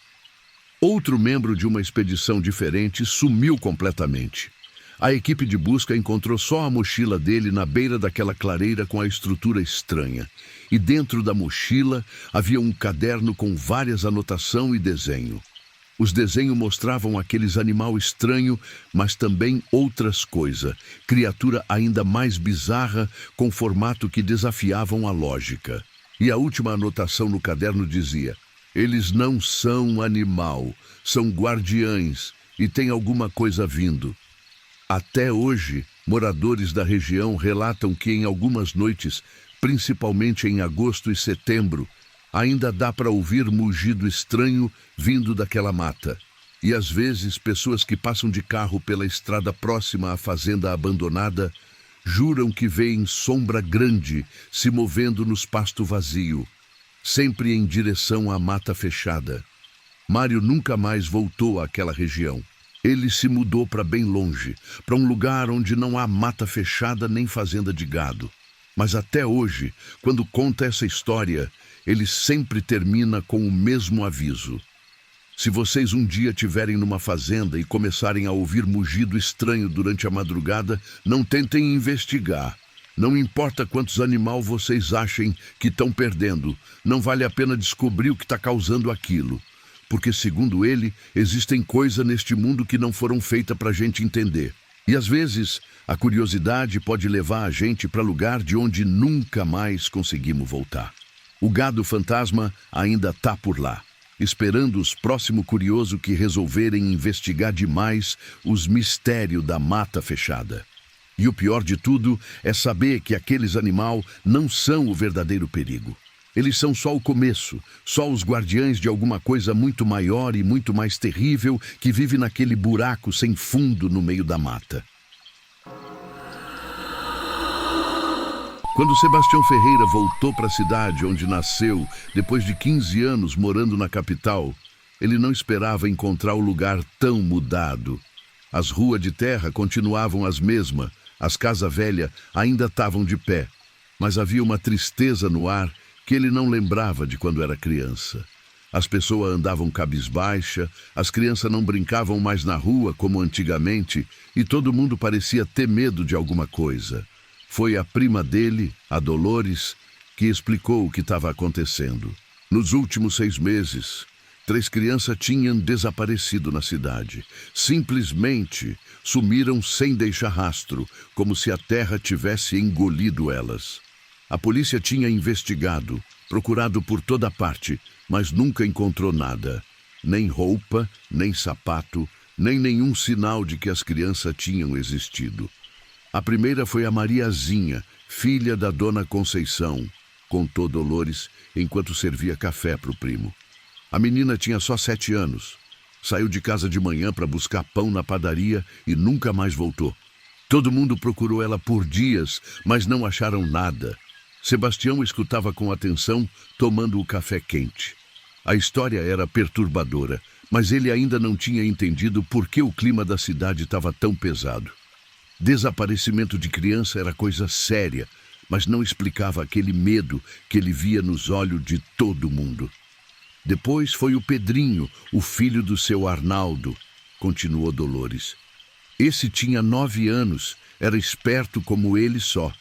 Outro membro de uma expedição diferente sumiu completamente. A equipe de busca encontrou só a mochila dele na beira daquela clareira com a estrutura estranha. E dentro da mochila havia um caderno com várias anotações e desenho. Os desenhos mostravam aqueles animal estranho, mas também outras coisas, criatura ainda mais bizarra com formato que desafiavam a lógica. E a última anotação no caderno dizia: eles não são animal, são guardiães e tem alguma coisa vindo. Até hoje, moradores da região relatam que em algumas noites, principalmente em agosto e setembro, ainda dá para ouvir mugido estranho vindo daquela mata. E às vezes, pessoas que passam de carro pela estrada próxima à fazenda abandonada juram que veem sombra grande se movendo nos pastos vazios, sempre em direção à mata fechada. Mário nunca mais voltou àquela região. Ele se mudou para bem longe, para um lugar onde não há mata fechada nem fazenda de gado. Mas até hoje, quando conta essa história, ele sempre termina com o mesmo aviso. Se vocês um dia estiverem numa fazenda e começarem a ouvir mugido estranho durante a madrugada, não tentem investigar. Não importa quantos animais vocês achem que estão perdendo, não vale a pena descobrir o que está causando aquilo. Porque, segundo ele, existem coisas neste mundo que não foram feitas para a gente entender. E, às vezes, a curiosidade pode levar a gente para lugar de onde nunca mais conseguimos voltar. O gado fantasma ainda está por lá, esperando os próximos curiosos que resolverem investigar demais os mistérios da mata fechada. E o pior de tudo é saber que aqueles animais não são o verdadeiro perigo. Eles são só o começo, só os guardiães de alguma coisa muito maior e muito mais terrível que vive naquele buraco sem fundo no meio da mata. Quando Sebastião Ferreira voltou para a cidade onde nasceu, depois de 15 anos morando na capital, ele não esperava encontrar o lugar tão mudado. As ruas de terra continuavam as mesmas, as casas velhas ainda estavam de pé, mas havia uma tristeza no ar que ele não lembrava de quando era criança. As pessoas andavam cabisbaixa, as crianças não brincavam mais na rua como antigamente e todo mundo parecia ter medo de alguma coisa. Foi a prima dele, a Dolores, que explicou o que estava acontecendo. Nos últimos 6 meses, 3 crianças tinham desaparecido na cidade. Simplesmente sumiram sem deixar rastro, como se a terra tivesse engolido elas. A polícia tinha investigado, procurado por toda parte, mas nunca encontrou nada. Nem roupa, nem sapato, nem nenhum sinal de que as crianças tinham existido. A primeira foi a Mariazinha, filha da dona Conceição, contou Dolores enquanto servia café para o primo. A menina tinha só 7 anos. Saiu de casa de manhã para buscar pão na padaria e nunca mais voltou. Todo mundo procurou ela por dias, mas não acharam nada. Sebastião escutava com atenção, tomando o café quente. A história era perturbadora, mas ele ainda não tinha entendido por que o clima da cidade estava tão pesado. Desaparecimento de criança era coisa séria, mas não explicava aquele medo que ele via nos olhos de todo mundo. Depois foi o Pedrinho, o filho do seu Arnaldo, continuou Dolores. Esse tinha 9 anos, era esperto como ele só.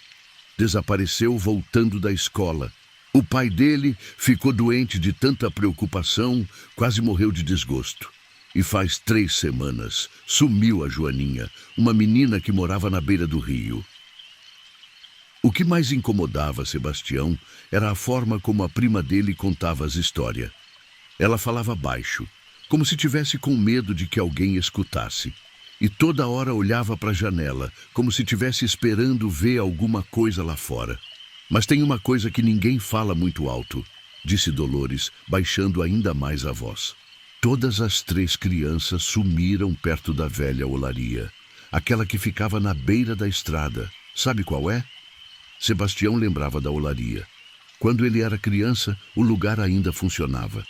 Desapareceu voltando da escola. O pai dele ficou doente de tanta preocupação, quase morreu de desgosto. E faz 3 semanas, sumiu a Joaninha, uma menina que morava na beira do rio. O que mais incomodava Sebastião era a forma como a prima dele contava as histórias. Ela falava baixo, como se tivesse com medo de que alguém escutasse. E toda hora olhava para a janela, como se tivesse esperando ver alguma coisa lá fora. Mas tem uma coisa que ninguém fala muito alto, disse Dolores, baixando ainda mais a voz. Todas as 3 crianças sumiram perto da velha olaria, aquela que ficava na beira da estrada. Sabe qual é? Sebastião lembrava da olaria. Quando ele era criança, o lugar ainda funcionava.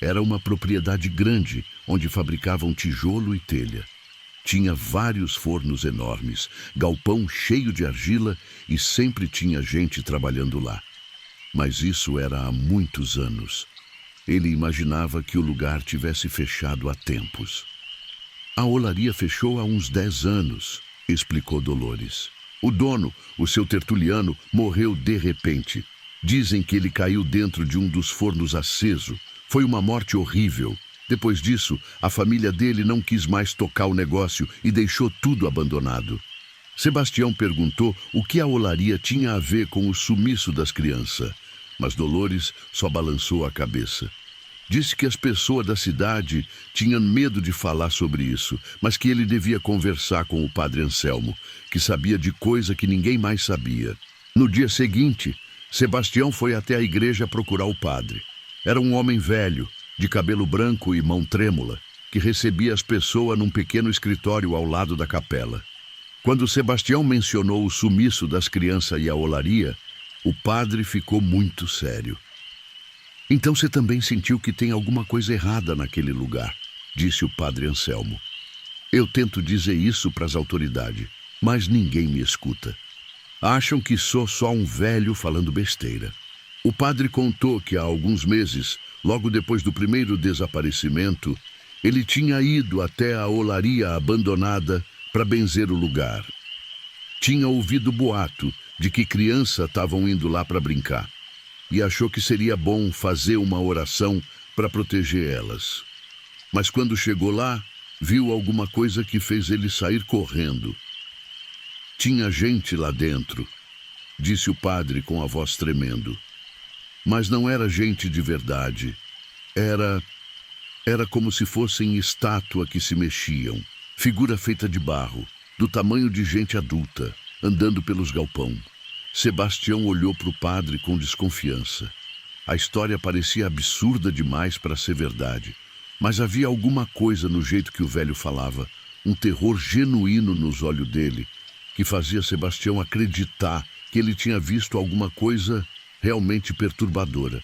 Era uma propriedade grande, onde fabricavam tijolo e telha. Tinha vários fornos enormes, galpão cheio de argila e sempre tinha gente trabalhando lá. Mas isso era há muitos anos. Ele imaginava que o lugar tivesse fechado há tempos. A olaria fechou há uns 10 anos, explicou Dolores. O dono, o seu Tertuliano, morreu de repente. Dizem que ele caiu dentro de um dos fornos aceso. Foi uma morte horrível. Depois disso, a família dele não quis mais tocar o negócio e deixou tudo abandonado. Sebastião perguntou o que a olaria tinha a ver com o sumiço das crianças, mas Dolores só balançou a cabeça. Disse que as pessoas da cidade tinham medo de falar sobre isso, mas que ele devia conversar com o padre Anselmo, que sabia de coisa que ninguém mais sabia. No dia seguinte, Sebastião foi até a igreja procurar o padre. Era um homem velho, de cabelo branco e mão trêmula, que recebia as pessoas num pequeno escritório ao lado da capela. Quando Sebastião mencionou o sumiço das crianças e a olaria, o padre ficou muito sério. Então você também sentiu que tem alguma coisa errada naquele lugar, disse o padre Anselmo. Eu tento dizer isso para as autoridades, mas ninguém me escuta. Acham que sou só um velho falando besteira. O padre contou que há alguns meses, logo depois do primeiro desaparecimento, ele tinha ido até a olaria abandonada para benzer o lugar. Tinha ouvido boato de que crianças estavam indo lá para brincar e achou que seria bom fazer uma oração para proteger elas. Mas quando chegou lá, viu alguma coisa que fez ele sair correndo. Tinha gente lá dentro, disse o padre com a voz tremendo. Mas não era gente de verdade. Era como se fossem estátua que se mexiam, figura feita de barro, do tamanho de gente adulta, andando pelos galpão. Sebastião olhou para o padre com desconfiança. A história parecia absurda demais para ser verdade, mas havia alguma coisa no jeito que o velho falava, um terror genuíno nos olhos dele, que fazia Sebastião acreditar que ele tinha visto alguma coisa realmente perturbadora.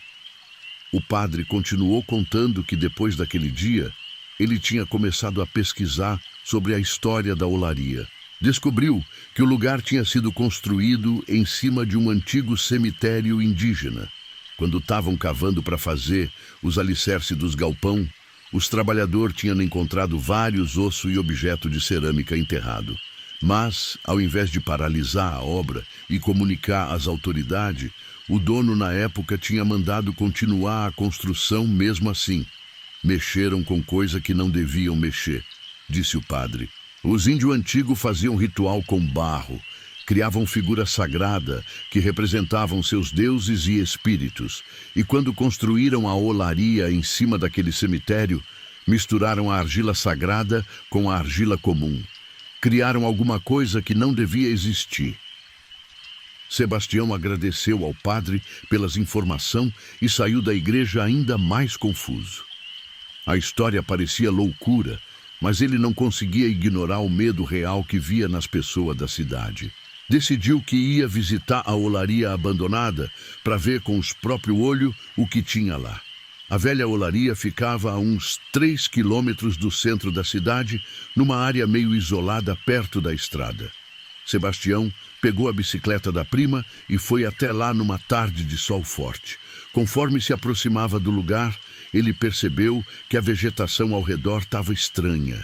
O padre continuou contando que depois daquele dia, ele tinha começado a pesquisar sobre a história da olaria. Descobriu que o lugar tinha sido construído em cima de um antigo cemitério indígena. Quando estavam cavando para fazer os alicerces dos galpão, os trabalhadores tinham encontrado vários ossos e objetos de cerâmica enterrado. Mas, ao invés de paralisar a obra e comunicar às autoridades, o dono na época tinha mandado continuar a construção mesmo assim. Mexeram com coisa que não deviam mexer, disse o padre. Os índios antigos faziam ritual com barro, criavam figuras sagradas que representavam seus deuses e espíritos, e quando construíram a olaria em cima daquele cemitério, misturaram a argila sagrada com a argila comum. Criaram alguma coisa que não devia existir. Sebastião agradeceu ao padre pelas informações e saiu da igreja ainda mais confuso. A história parecia loucura, mas ele não conseguia ignorar o medo real que via nas pessoas da cidade. Decidiu que ia visitar a olaria abandonada para ver com os próprios olhos o que tinha lá. A velha olaria ficava a uns 3 quilômetros do centro da cidade, numa área meio isolada perto da estrada. Sebastião pegou a bicicleta da prima e foi até lá numa tarde de sol forte. Conforme se aproximava do lugar, ele percebeu que a vegetação ao redor estava estranha.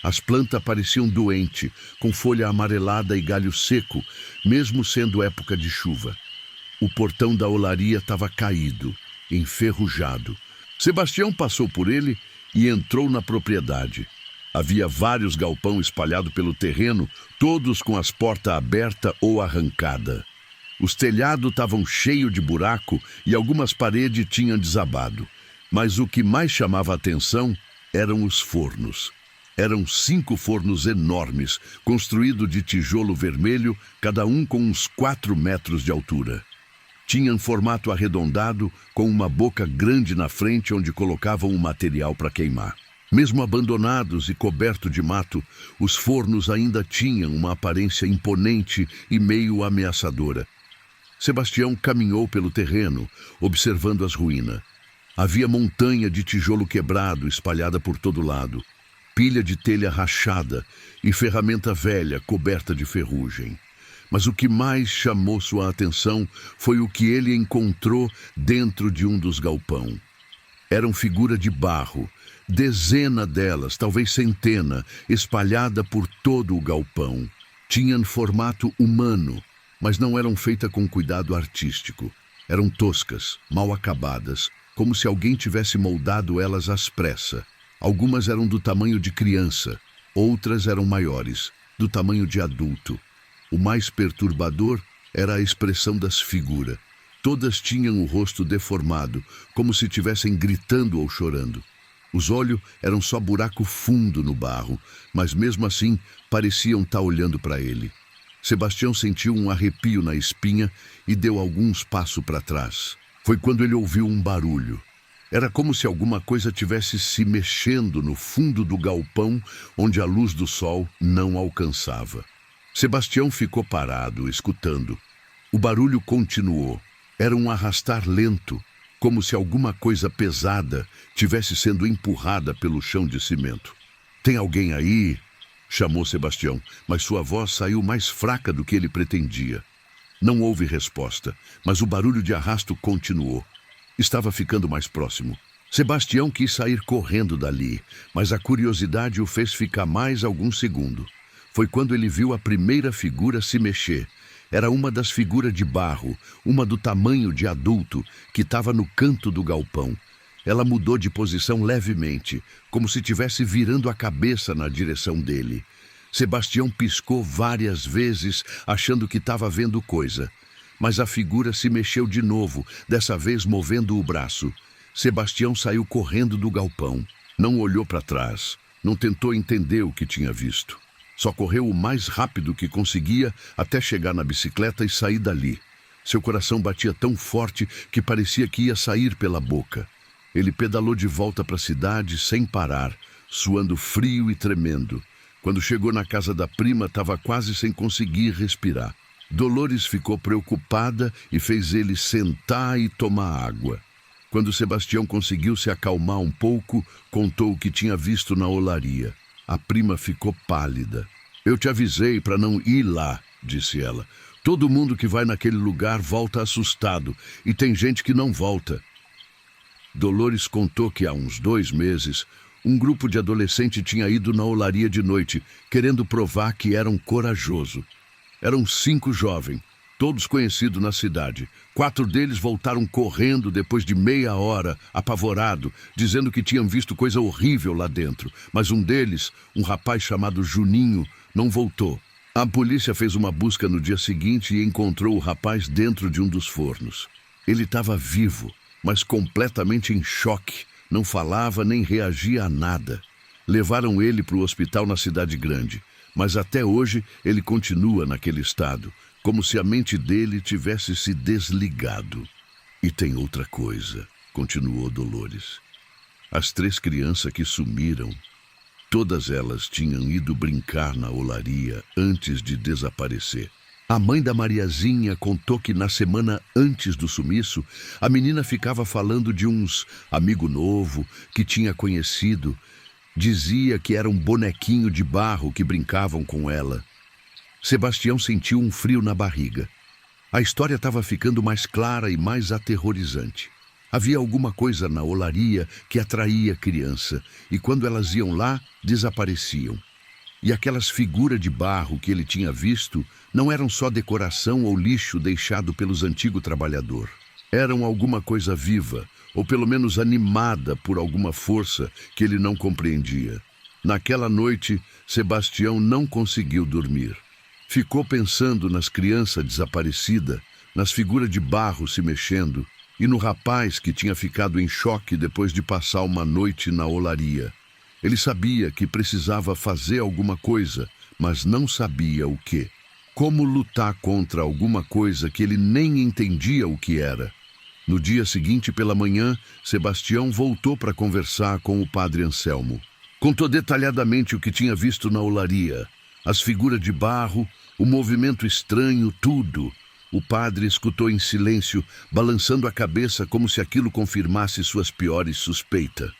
As plantas pareciam doentes, com folha amarelada e galho seco, mesmo sendo época de chuva. O portão da olaria estava caído, enferrujado. Sebastião passou por ele e entrou na propriedade. Havia vários galpões espalhados pelo terreno, todos com as portas abertas ou arrancadas. Os telhados estavam cheios de buraco e algumas paredes tinham desabado. Mas o que mais chamava a atenção eram os fornos. Eram 5 fornos enormes, construídos de tijolo vermelho, cada um com uns 4 metros de altura. Tinham formato arredondado, com uma boca grande na frente onde colocavam o material para queimar. Mesmo abandonados e cobertos de mato, os fornos ainda tinham uma aparência imponente e meio ameaçadora. Sebastião caminhou pelo terreno, observando as ruínas. Havia montanha de tijolo quebrado espalhada por todo lado, pilha de telha rachada e ferramenta velha coberta de ferrugem. Mas o que mais chamou sua atenção foi o que ele encontrou dentro de um dos galpões. Eram figuras de barro, dezena delas, talvez centena, espalhada por todo o galpão. Tinham formato humano, mas não eram feitas com cuidado artístico. Eram toscas, mal acabadas, como se alguém tivesse moldado elas às pressas. Algumas eram do tamanho de criança, outras eram maiores, do tamanho de adulto. O mais perturbador era a expressão das figuras. Todas tinham o rosto deformado, como se estivessem gritando ou chorando. Os olhos eram só buraco fundo no barro, mas mesmo assim pareciam estar olhando para ele. Sebastião sentiu um arrepio na espinha e deu alguns passos para trás. Foi quando ele ouviu um barulho. Era como se alguma coisa tivesse se mexendo no fundo do galpão onde a luz do sol não alcançava. Sebastião ficou parado, escutando. O barulho continuou. Era um arrastar lento, como se alguma coisa pesada tivesse sendo empurrada pelo chão de cimento. "Tem alguém aí?" chamou Sebastião, mas sua voz saiu mais fraca do que ele pretendia. Não houve resposta, mas o barulho de arrasto continuou. Estava ficando mais próximo. Sebastião quis sair correndo dali, mas a curiosidade o fez ficar mais alguns segundos. Foi quando ele viu a primeira figura se mexer. Era uma das figuras de barro, uma do tamanho de adulto, que estava no canto do galpão. Ela mudou de posição levemente, como se estivesse virando a cabeça na direção dele. Sebastião piscou várias vezes, achando que estava vendo coisa. Mas a figura se mexeu de novo, dessa vez movendo o braço. Sebastião saiu correndo do galpão. Não olhou para trás, não tentou entender o que tinha visto. Só correu o mais rápido que conseguia até chegar na bicicleta e sair dali. Seu coração batia tão forte que parecia que ia sair pela boca. Ele pedalou de volta para a cidade sem parar, suando frio e tremendo. Quando chegou na casa da prima, estava quase sem conseguir respirar. Dolores ficou preocupada e fez ele sentar e tomar água. Quando Sebastião conseguiu se acalmar um pouco, contou o que tinha visto na olaria. A prima ficou pálida. "Eu te avisei para não ir lá", disse ela. "Todo mundo que vai naquele lugar volta assustado, e tem gente que não volta." Dolores contou que há uns 2 meses, um grupo de adolescentes tinha ido na olaria de noite, querendo provar que eram corajosos. Eram 5 jovens, todos conhecidos na cidade. 4 deles voltaram correndo depois de meia hora, apavorado, dizendo que tinham visto coisa horrível lá dentro. Mas um deles, um rapaz chamado Juninho, não voltou. A polícia fez uma busca no dia seguinte e encontrou o rapaz dentro de um dos fornos. Ele estava vivo, mas completamente em choque. Não falava nem reagia a nada. Levaram ele para o hospital na cidade grande. Mas até hoje ele continua naquele estado, como se a mente dele tivesse se desligado. "E tem outra coisa", continuou Dolores. As 3 crianças que sumiram, todas elas tinham ido brincar na olaria antes de desaparecer. A mãe da Mariazinha contou que na semana antes do sumiço, a menina ficava falando de uns amigo novo que tinha conhecido. Dizia que era um bonequinho de barro que brincavam com ela. Sebastião sentiu um frio na barriga. A história estava ficando mais clara e mais aterrorizante. Havia alguma coisa na olaria que atraía a criança, e quando elas iam lá, desapareciam. E aquelas figuras de barro que ele tinha visto não eram só decoração ou lixo deixado pelos antigos trabalhadores. Eram alguma coisa viva, ou pelo menos animada por alguma força que ele não compreendia. Naquela noite, Sebastião não conseguiu dormir. Ficou pensando nas crianças desaparecidas, nas figuras de barro se mexendo, e no rapaz que tinha ficado em choque depois de passar uma noite na olaria. Ele sabia que precisava fazer alguma coisa, mas não sabia o quê. Como lutar contra alguma coisa que ele nem entendia o que era? No dia seguinte, pela manhã, Sebastião voltou para conversar com o padre Anselmo. Contou detalhadamente o que tinha visto na olaria, as figuras de barro, o movimento estranho, tudo. O padre escutou em silêncio, balançando a cabeça como se aquilo confirmasse suas piores suspeitas.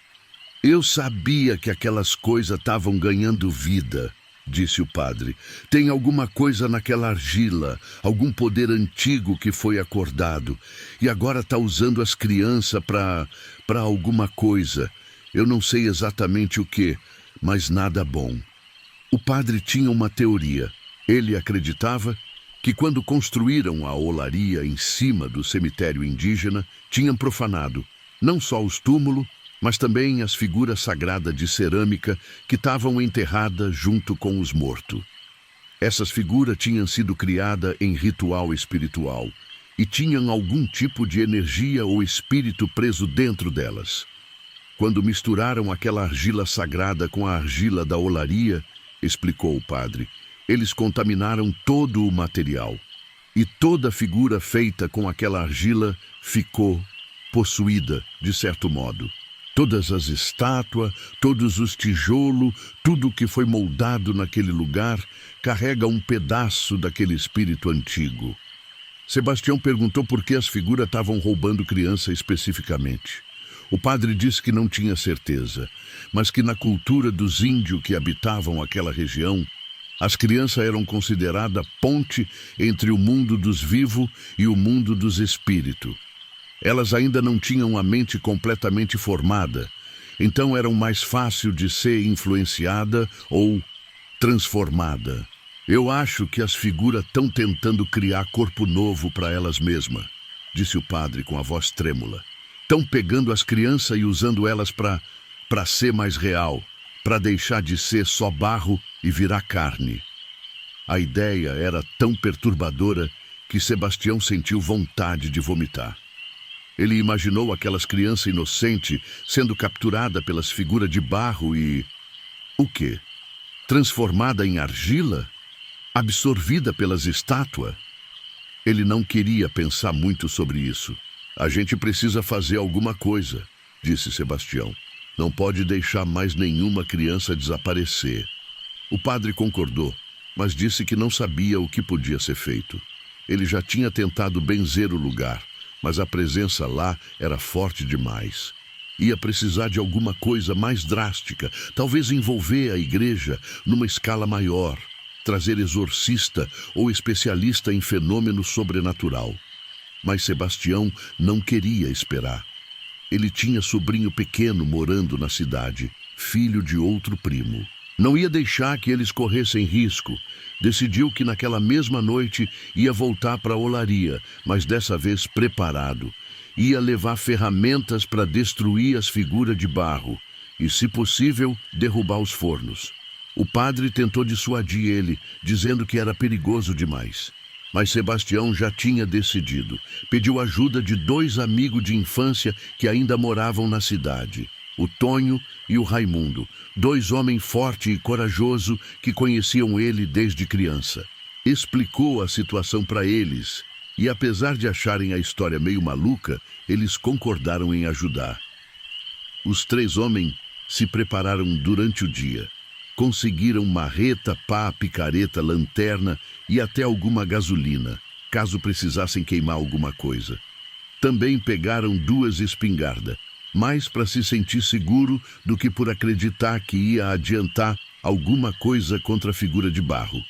Eu sabia que aquelas coisas estavam ganhando vida, disse o padre. Tem alguma coisa naquela argila, algum poder antigo que foi acordado, e agora está usando as crianças para alguma coisa. Eu não sei exatamente o que, mas nada bom. O padre tinha uma teoria. Ele acreditava que quando construíram a olaria em cima do cemitério indígena, tinham profanado não só os túmulos, mas também as figuras sagradas de cerâmica que estavam enterradas junto com os mortos. Essas figuras tinham sido criadas em ritual espiritual e tinham algum tipo de energia ou espírito preso dentro delas. Quando misturaram aquela argila sagrada com a argila da olaria, explicou o padre, eles contaminaram todo o material. E toda figura feita com aquela argila ficou possuída, de certo modo. Todas as estátuas, todos os tijolos, tudo que foi moldado naquele lugar, carrega um pedaço daquele espírito antigo. Sebastião perguntou por que as figuras estavam roubando criança especificamente. O padre disse que não tinha certeza, mas que na cultura dos índios que habitavam aquela região, as crianças eram consideradas ponte entre o mundo dos vivos e o mundo dos espíritos. Elas ainda não tinham a mente completamente formada, então eram mais fácil de ser influenciada ou transformada. Eu acho que as figuras estão tentando criar corpo novo para elas mesmas, disse o padre com a voz trêmula. Estão pegando as crianças e usando elas para ser mais real, para deixar de ser só barro e virar carne. A ideia era tão perturbadora que Sebastião sentiu vontade de vomitar. Ele imaginou aquelas crianças inocentes sendo capturadas pelas figuras de barro e... o quê? Transformada em argila? Absorvida pelas estátuas? Ele não queria pensar muito sobre isso. A gente precisa fazer alguma coisa, disse Sebastião. Não pode deixar mais nenhuma criança desaparecer. O padre concordou, mas disse que não sabia o que podia ser feito. Ele já tinha tentado benzer o lugar, mas a presença lá era forte demais. Ia precisar de alguma coisa mais drástica, talvez envolver a igreja numa escala maior, trazer exorcista ou especialista em fenômeno sobrenatural. Mas Sebastião não queria esperar. Ele tinha sobrinho pequeno morando na cidade, filho de outro primo. Não ia deixar que eles corressem risco. Decidiu que naquela mesma noite ia voltar para a olaria, mas dessa vez preparado. Ia levar ferramentas para destruir as figuras de barro e, se possível, derrubar os fornos. O padre tentou dissuadir ele, dizendo que era perigoso demais. Mas Sebastião já tinha decidido. Pediu ajuda de 2 amigos de infância que ainda moravam na cidade, o Tonho e o Raimundo, 2 homens fortes e corajosos que conheciam ele desde criança. Explicou a situação para eles e, apesar de acharem a história meio maluca, eles concordaram em ajudar. Os 3 homens se prepararam durante o dia. Conseguiram marreta, pá, picareta, lanterna e até alguma gasolina, caso precisassem queimar alguma coisa. Também pegaram 2 espingardas, mais para se sentir seguro do que por acreditar que ia adiantar alguma coisa contra a figura de barro.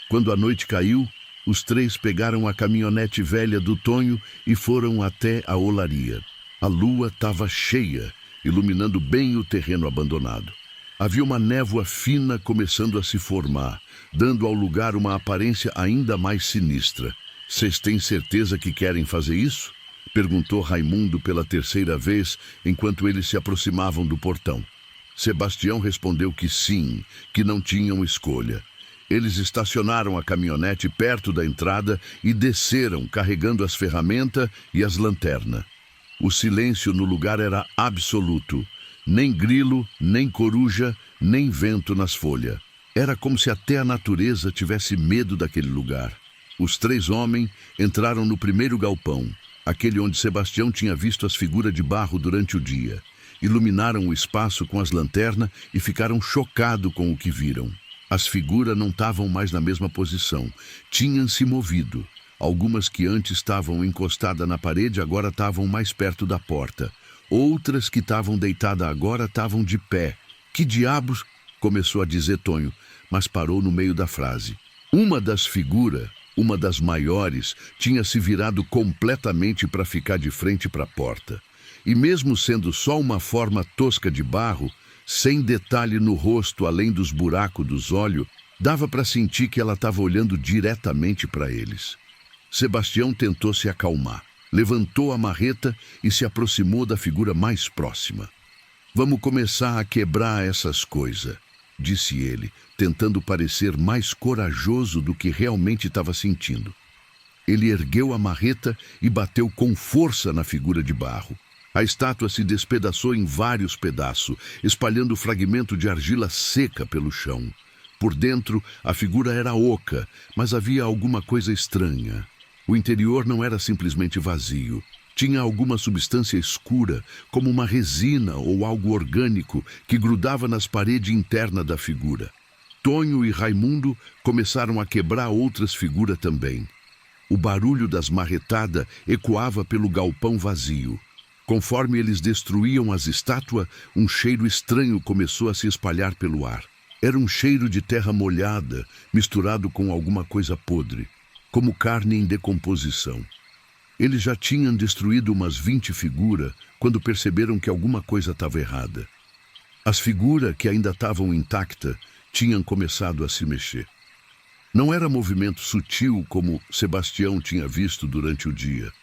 Quando a noite caiu, os 3 pegaram a caminhonete velha do Tonho e foram até a olaria. A lua estava cheia, iluminando bem o terreno abandonado. Havia uma névoa fina começando a se formar, dando ao lugar uma aparência ainda mais sinistra. "Vocês têm certeza que querem fazer isso?" perguntou Raimundo pela 3ª vez, enquanto eles se aproximavam do portão. Sebastião respondeu que sim, que não tinham escolha. Eles estacionaram a caminhonete perto da entrada e desceram, carregando as ferramentas e as lanternas. O silêncio no lugar era absoluto. Nem grilo, nem coruja, nem vento nas folhas. Era como se até a natureza tivesse medo daquele lugar. Os 3 homens entraram no primeiro galpão, aquele onde Sebastião tinha visto as figuras de barro durante o dia. Iluminaram o espaço com as lanternas e ficaram chocados com o que viram. As figuras não estavam mais na mesma posição. Tinham se movido. Algumas que antes estavam encostadas na parede agora estavam mais perto da porta. Outras que estavam deitadas agora estavam de pé. "Que diabos?" começou a dizer Tonho, mas parou no meio da frase. Uma das figuras, uma das maiores, tinha se virado completamente para ficar de frente para a porta. E mesmo sendo só uma forma tosca de barro, sem detalhe no rosto além dos buracos dos olhos, dava para sentir que ela estava olhando diretamente para eles. Sebastião tentou se acalmar, levantou a marreta e se aproximou da figura mais próxima. "Vamos começar a quebrar essas coisas", disse ele, tentando parecer mais corajoso do que realmente estava sentindo. Ele ergueu a marreta e bateu com força na figura de barro. A estátua se despedaçou em vários pedaços, espalhando fragmento de argila seca pelo chão. Por dentro, a figura era oca, mas havia alguma coisa estranha. O interior não era simplesmente vazio. Tinha alguma substância escura, como uma resina ou algo orgânico, que grudava nas paredes internas da figura. Tonho e Raimundo começaram a quebrar outras figuras também. O barulho das marretadas ecoava pelo galpão vazio. Conforme eles destruíam as estátuas, um cheiro estranho começou a se espalhar pelo ar. Era um cheiro de terra molhada, misturado com alguma coisa podre, como carne em decomposição. Eles já tinham destruído umas 20 figuras quando perceberam que alguma coisa estava errada. As figuras que ainda estavam intactas tinham começado a se mexer. Não era movimento sutil como Sebastião tinha visto durante o dia.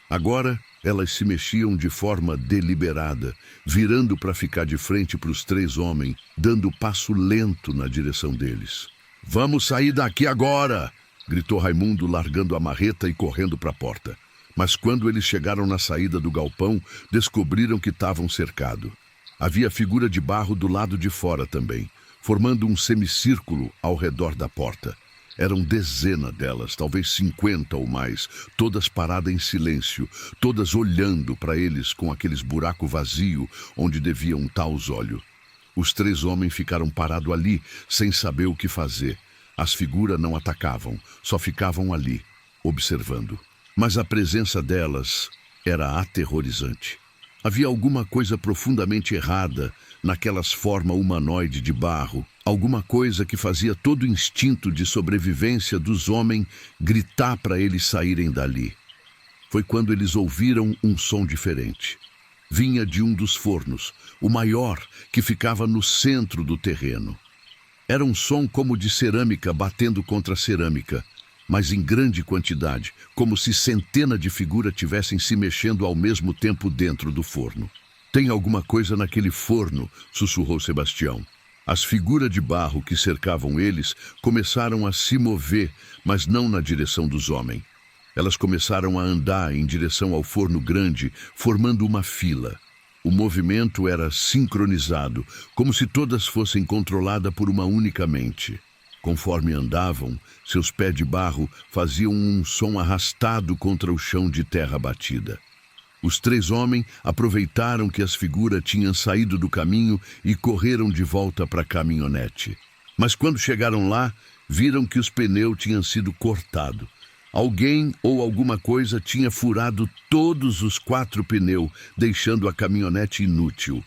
Agora, elas se mexiam de forma deliberada, virando para ficar de frente para os 3 homens, dando passo lento na direção deles. "Vamos sair daqui agora!" gritou Raimundo, largando a marreta e correndo para a porta. Mas quando eles chegaram na saída do galpão, descobriram que estavam cercados. Havia figura de barro do lado de fora também, formando um semicírculo ao redor da porta. Eram dezenas delas, talvez 50 ou mais, todas paradas em silêncio, todas olhando para eles com aqueles buracos vazios onde deviam estar os olhos. Os 3 homens ficaram parados ali, sem saber o que fazer. As figuras não atacavam, só ficavam ali, observando. Mas a presença delas era aterrorizante. Havia alguma coisa profundamente errada naquelas formas humanoides de barro, alguma coisa que fazia todo o instinto de sobrevivência dos homens gritar para eles saírem dali. Foi quando eles ouviram um som diferente. Vinha de um dos fornos, o maior, que ficava no centro do terreno. Era um som como de cerâmica batendo contra cerâmica, mas em grande quantidade, como se centenas de figuras tivessem se mexendo ao mesmo tempo dentro do forno. "Tem alguma coisa naquele forno", sussurrou Sebastião. As figuras de barro que cercavam eles começaram a se mover, mas não na direção dos homens. Elas começaram a andar em direção ao forno grande, formando uma fila. O movimento era sincronizado, como se todas fossem controladas por uma única mente. Conforme andavam, seus pés de barro faziam um som arrastado contra o chão de terra batida. Os 3 homens aproveitaram que as figuras tinham saído do caminho e correram de volta para a caminhonete. Mas quando chegaram lá, viram que os pneus tinham sido cortados. Alguém ou alguma coisa tinha furado todos os 4 pneus, deixando a caminhonete inútil.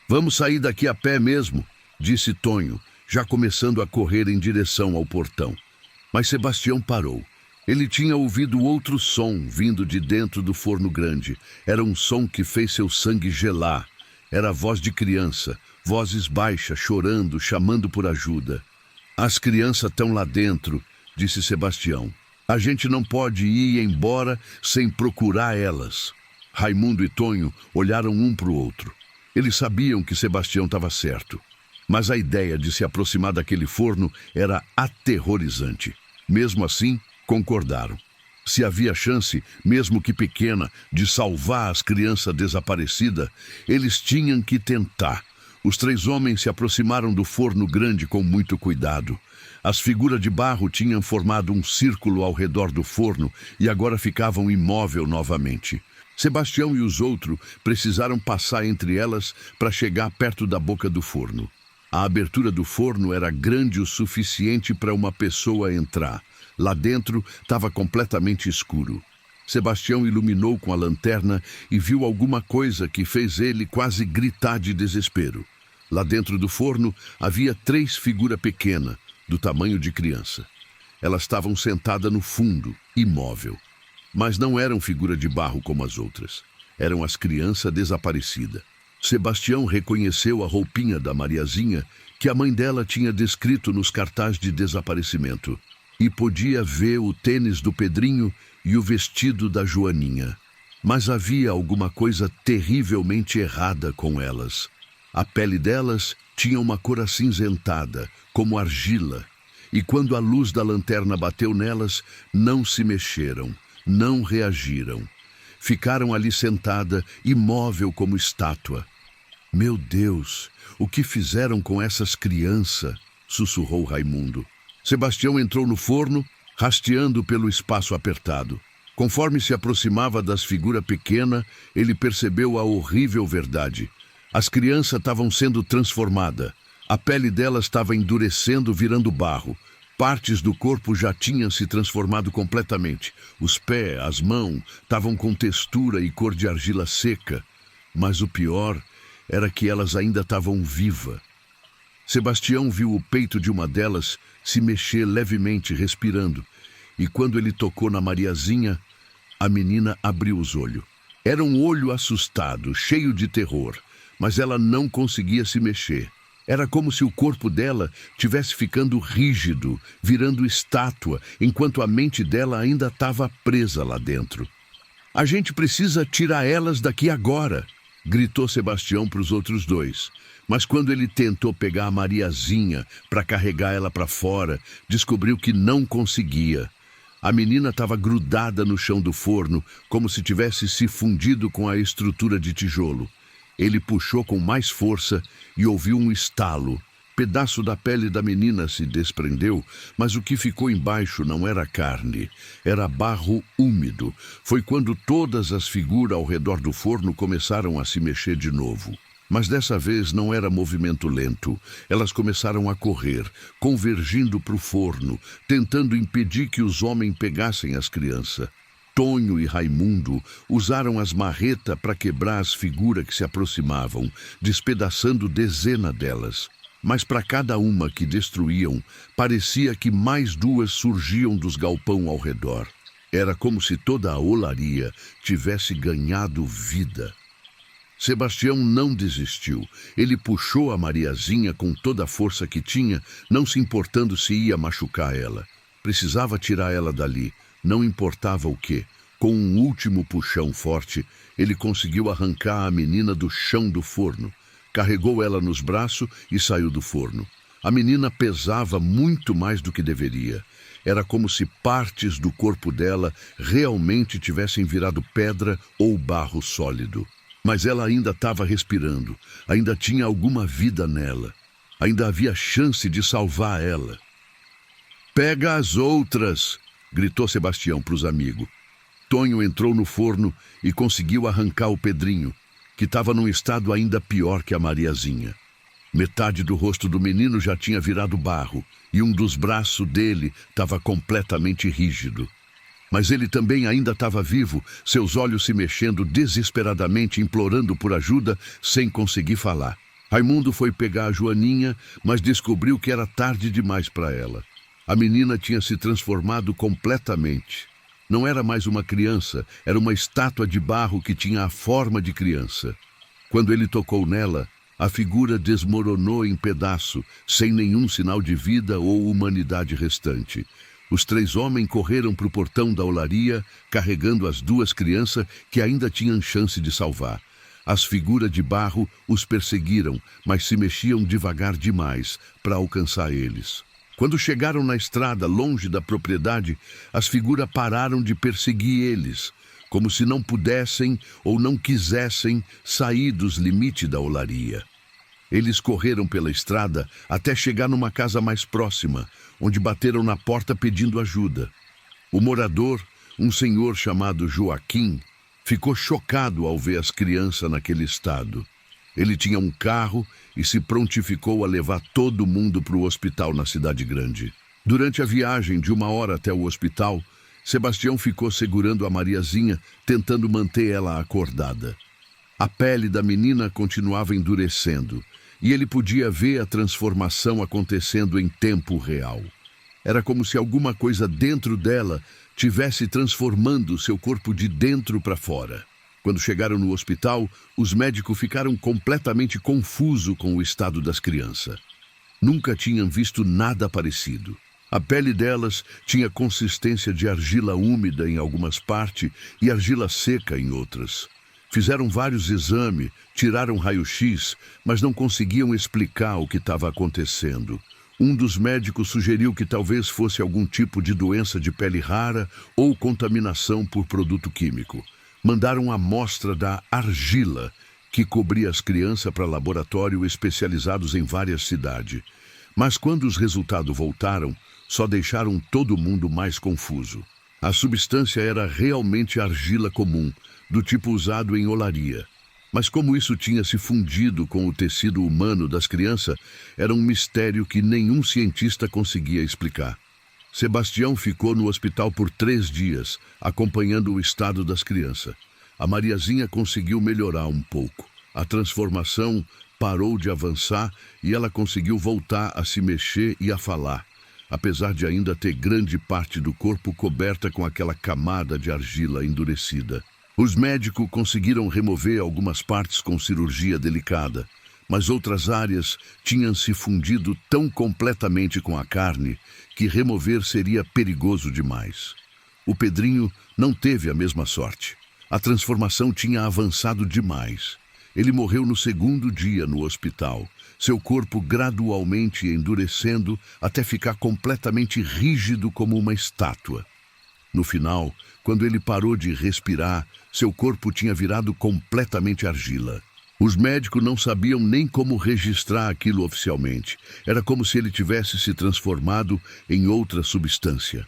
"Vamos sair daqui a pé mesmo", disse Tonho, já começando a correr em direção ao portão. Mas Sebastião parou. Ele tinha ouvido outro som vindo de dentro do forno grande. Era um som que fez seu sangue gelar. Era a voz de criança, vozes baixas, chorando, chamando por ajuda. "As crianças estão lá dentro", disse Sebastião. "A gente não pode ir embora sem procurar elas." Raimundo e Tonho olharam um para o outro. Eles sabiam que Sebastião estava certo. Mas a ideia de se aproximar daquele forno era aterrorizante. Mesmo assim, concordaram. Se havia chance, mesmo que pequena, de salvar as crianças desaparecidas, eles tinham que tentar. Os 3 homens se aproximaram do forno grande com muito cuidado. As figuras de barro tinham formado um círculo ao redor do forno e agora ficavam imóveis novamente. Sebastião e os outros precisaram passar entre elas para chegar perto da boca do forno. A abertura do forno era grande o suficiente para uma pessoa entrar. Lá dentro estava completamente escuro. Sebastião iluminou com a lanterna e viu alguma coisa que fez ele quase gritar de desespero. Lá dentro do forno havia 3 figuras pequenas, do tamanho de criança. Elas estavam sentadas no fundo, imóvel. Mas não eram figuras de barro como as outras. Eram as crianças desaparecidas. Sebastião reconheceu a roupinha da Mariazinha que a mãe dela tinha descrito nos cartazes de desaparecimento. E podia ver o tênis do Pedrinho e o vestido da Joaninha. Mas havia alguma coisa terrivelmente errada com elas. A pele delas tinha uma cor acinzentada, como argila, e quando a luz da lanterna bateu nelas, não se mexeram, não reagiram. Ficaram ali sentada, imóvel como estátua. "Meu Deus, o que fizeram com essas crianças?", sussurrou Raimundo. Sebastião entrou no forno, rasteando pelo espaço apertado. Conforme se aproximava das figuras pequenas, ele percebeu a horrível verdade. As crianças estavam sendo transformadas. A pele delas estava endurecendo, virando barro. Partes do corpo já tinham se transformado completamente. Os pés, as mãos, estavam com textura e cor de argila seca. Mas o pior era que elas ainda estavam vivas. Sebastião viu o peito de uma delas se mexer levemente, respirando. E quando ele tocou na Mariazinha, a menina abriu os olhos. Era um olho assustado, cheio de terror, mas ela não conseguia se mexer. Era como se o corpo dela tivesse ficando rígido, virando estátua, enquanto a mente dela ainda estava presa lá dentro. "A gente precisa tirar elas daqui agora", gritou Sebastião para os outros 2. Mas quando ele tentou pegar a Mariazinha para carregar ela para fora, descobriu que não conseguia. A menina estava grudada no chão do forno, como se tivesse se fundido com a estrutura de tijolo. Ele puxou com mais força e ouviu um estalo. Pedaço da pele da menina se desprendeu, mas o que ficou embaixo não era carne, era barro úmido. Foi quando todas as figuras ao redor do forno começaram a se mexer de novo. Mas dessa vez não era movimento lento. Elas começaram a correr, convergindo para o forno, tentando impedir que os homens pegassem as crianças. Tonho e Raimundo usaram as marretas para quebrar as figuras que se aproximavam, despedaçando dezenas delas. Mas para cada uma que destruíam, parecia que mais 2 surgiam dos galpão ao redor. Era como se toda a olaria tivesse ganhado vida. Sebastião não desistiu. Ele puxou a Mariazinha com toda a força que tinha, não se importando se ia machucar ela. Precisava tirar ela dali, não importava o quê. Com um último puxão forte, ele conseguiu arrancar a menina do chão do forno. Carregou ela nos braços e saiu do forno. A menina pesava muito mais do que deveria. Era como se partes do corpo dela realmente tivessem virado pedra ou barro sólido. Mas ela ainda estava respirando, ainda tinha alguma vida nela. Ainda havia chance de salvar ela. "Pega as outras", gritou Sebastião para os amigos. Tonho entrou no forno e conseguiu arrancar o Pedrinho, que estava num estado ainda pior que a Mariazinha. Metade do rosto do menino já tinha virado barro e um dos braços dele estava completamente rígido. Mas ele também ainda estava vivo, seus olhos se mexendo desesperadamente, implorando por ajuda, sem conseguir falar. Raimundo foi pegar a Joaninha, mas descobriu que era tarde demais para ela. A menina tinha se transformado completamente. Não era mais uma criança, era uma estátua de barro que tinha a forma de criança. Quando ele tocou nela, a figura desmoronou em pedaço, sem nenhum sinal de vida ou humanidade restante. Os 3 homens correram para o portão da olaria, carregando as 2 crianças que ainda tinham chance de salvar. As figuras de barro os perseguiram, mas se mexiam devagar demais para alcançar eles. Quando chegaram na estrada, longe da propriedade, as figuras pararam de perseguir eles, como se não pudessem ou não quisessem sair dos limites da olaria. Eles correram pela estrada até chegar numa casa mais próxima, onde bateram na porta pedindo ajuda. O morador, um senhor chamado Joaquim, ficou chocado ao ver as crianças naquele estado. Ele tinha um carro e se prontificou a levar todo mundo para o hospital na cidade grande. Durante a viagem de 1 hora até o hospital, Sebastião ficou segurando a Mariazinha, tentando manter ela acordada. A pele da menina continuava endurecendo, e ele podia ver a transformação acontecendo em tempo real. Era como se alguma coisa dentro dela tivesse transformando seu corpo de dentro para fora. Quando chegaram no hospital, os médicos ficaram completamente confusos com o estado das crianças. Nunca tinham visto nada parecido. A pele delas tinha consistência de argila úmida em algumas partes e argila seca em outras. Fizeram vários exames, tiraram raio-x, mas não conseguiam explicar o que estava acontecendo. Um dos médicos sugeriu que talvez fosse algum tipo de doença de pele rara ou contaminação por produto químico. Mandaram amostra da argila, que cobria as crianças para laboratórios especializados em várias cidades. Mas quando os resultados voltaram, só deixaram todo mundo mais confuso. A substância era realmente argila comum, do tipo usado em olaria. Mas como isso tinha se fundido com o tecido humano das crianças, era um mistério que nenhum cientista conseguia explicar. Sebastião ficou no hospital por 3 dias, acompanhando o estado das crianças. A Mariazinha conseguiu melhorar um pouco. A transformação parou de avançar e ela conseguiu voltar a se mexer e a falar, apesar de ainda ter grande parte do corpo coberta com aquela camada de argila endurecida. Os médicos conseguiram remover algumas partes com cirurgia delicada, mas outras áreas tinham se fundido tão completamente com a carne que remover seria perigoso demais. O Pedrinho não teve a mesma sorte. A transformação tinha avançado demais. Ele morreu no 2º dia no hospital, seu corpo gradualmente endurecendo até ficar completamente rígido como uma estátua. No final, quando ele parou de respirar, seu corpo tinha virado completamente argila. Os médicos não sabiam nem como registrar aquilo oficialmente. Era como se ele tivesse se transformado em outra substância.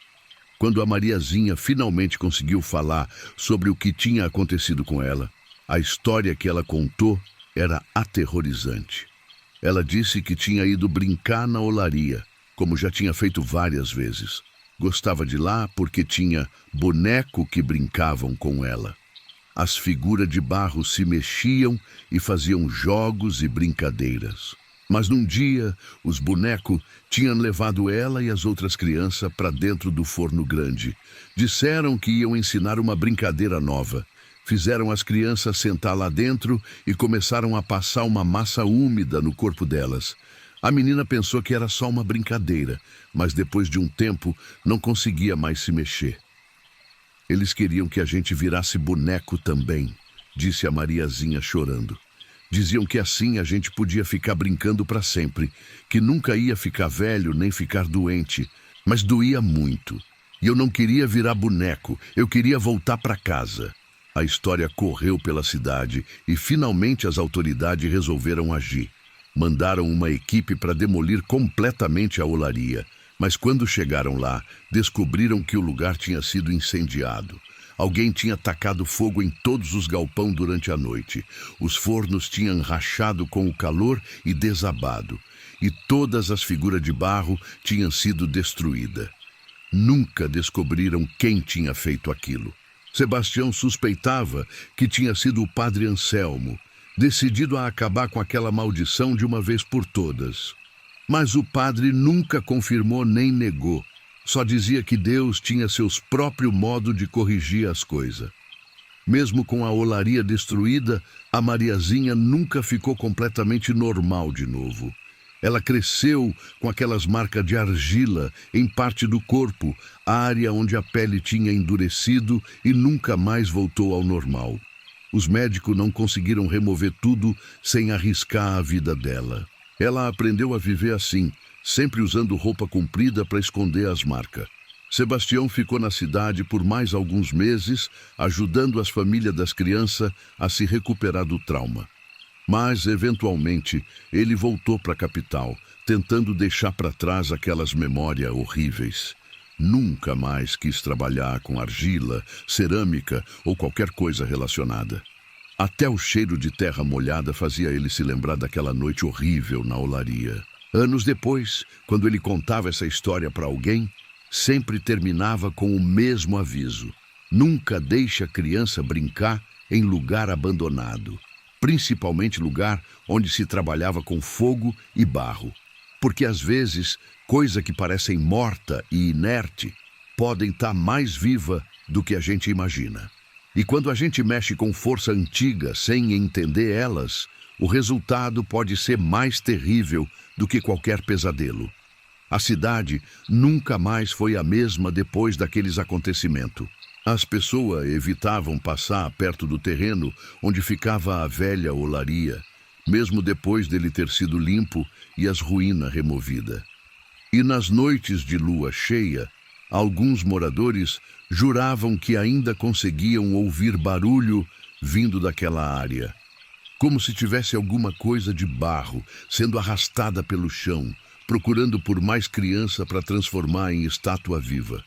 Quando a Mariazinha finalmente conseguiu falar sobre o que tinha acontecido com ela, a história que ela contou era aterrorizante. Ela disse que tinha ido brincar na olaria, como já tinha feito várias vezes. Gostava de lá porque tinha boneco que brincavam com ela. As figuras de barro se mexiam e faziam jogos e brincadeiras. Mas num dia, os bonecos tinham levado ela e as outras crianças para dentro do forno grande. Disseram que iam ensinar uma brincadeira nova. Fizeram as crianças sentar lá dentro e começaram a passar uma massa úmida no corpo delas. A menina pensou que era só uma brincadeira, mas depois de um tempo não conseguia mais se mexer. Eles queriam que a gente virasse boneco também, disse a Mariazinha chorando. Diziam que assim a gente podia ficar brincando para sempre, que nunca ia ficar velho nem ficar doente, mas doía muito. E eu não queria virar boneco, eu queria voltar para casa. A história correu pela cidade e finalmente as autoridades resolveram agir. Mandaram uma equipe para demolir completamente a olaria, mas quando chegaram lá, descobriram que o lugar tinha sido incendiado. Alguém tinha tacado fogo em todos os galpões durante a noite. Os fornos tinham rachado com o calor e desabado, e todas as figuras de barro tinham sido destruídas. Nunca descobriram quem tinha feito aquilo. Sebastião suspeitava que tinha sido o padre Anselmo, decidido a acabar com aquela maldição de uma vez por todas. Mas o padre nunca confirmou nem negou. Só dizia que Deus tinha seus próprios modos de corrigir as coisas. Mesmo com a olaria destruída, a Mariazinha nunca ficou completamente normal de novo. Ela cresceu com aquelas marcas de argila em parte do corpo, a área onde a pele tinha endurecido, e nunca mais voltou ao normal. Os médicos não conseguiram remover tudo sem arriscar a vida dela. Ela aprendeu a viver assim, sempre usando roupa comprida para esconder as marcas. Sebastião ficou na cidade por mais alguns meses, ajudando as famílias das crianças a se recuperar do trauma. Mas, eventualmente, ele voltou para a capital, tentando deixar para trás aquelas memórias horríveis. Nunca mais quis trabalhar com argila, cerâmica ou qualquer coisa relacionada. Até o cheiro de terra molhada fazia ele se lembrar daquela noite horrível na olaria. Anos depois, quando ele contava essa história para alguém, sempre terminava com o mesmo aviso: nunca deixe a criança brincar em lugar abandonado, principalmente lugar onde se trabalhava com fogo e barro, porque às vezes, coisas que parecem morta e inerte podem estar mais viva do que a gente imagina. E quando a gente mexe com força antiga sem entender elas, o resultado pode ser mais terrível do que qualquer pesadelo. A cidade nunca mais foi a mesma depois daqueles acontecimentos. As pessoas evitavam passar perto do terreno onde ficava a velha olaria, mesmo depois dele ter sido limpo e as ruínas removidas. E nas noites de lua cheia, alguns moradores juravam que ainda conseguiam ouvir barulho vindo daquela área, como se tivesse alguma coisa de barro sendo arrastada pelo chão, procurando por mais criança para transformar em estátua viva.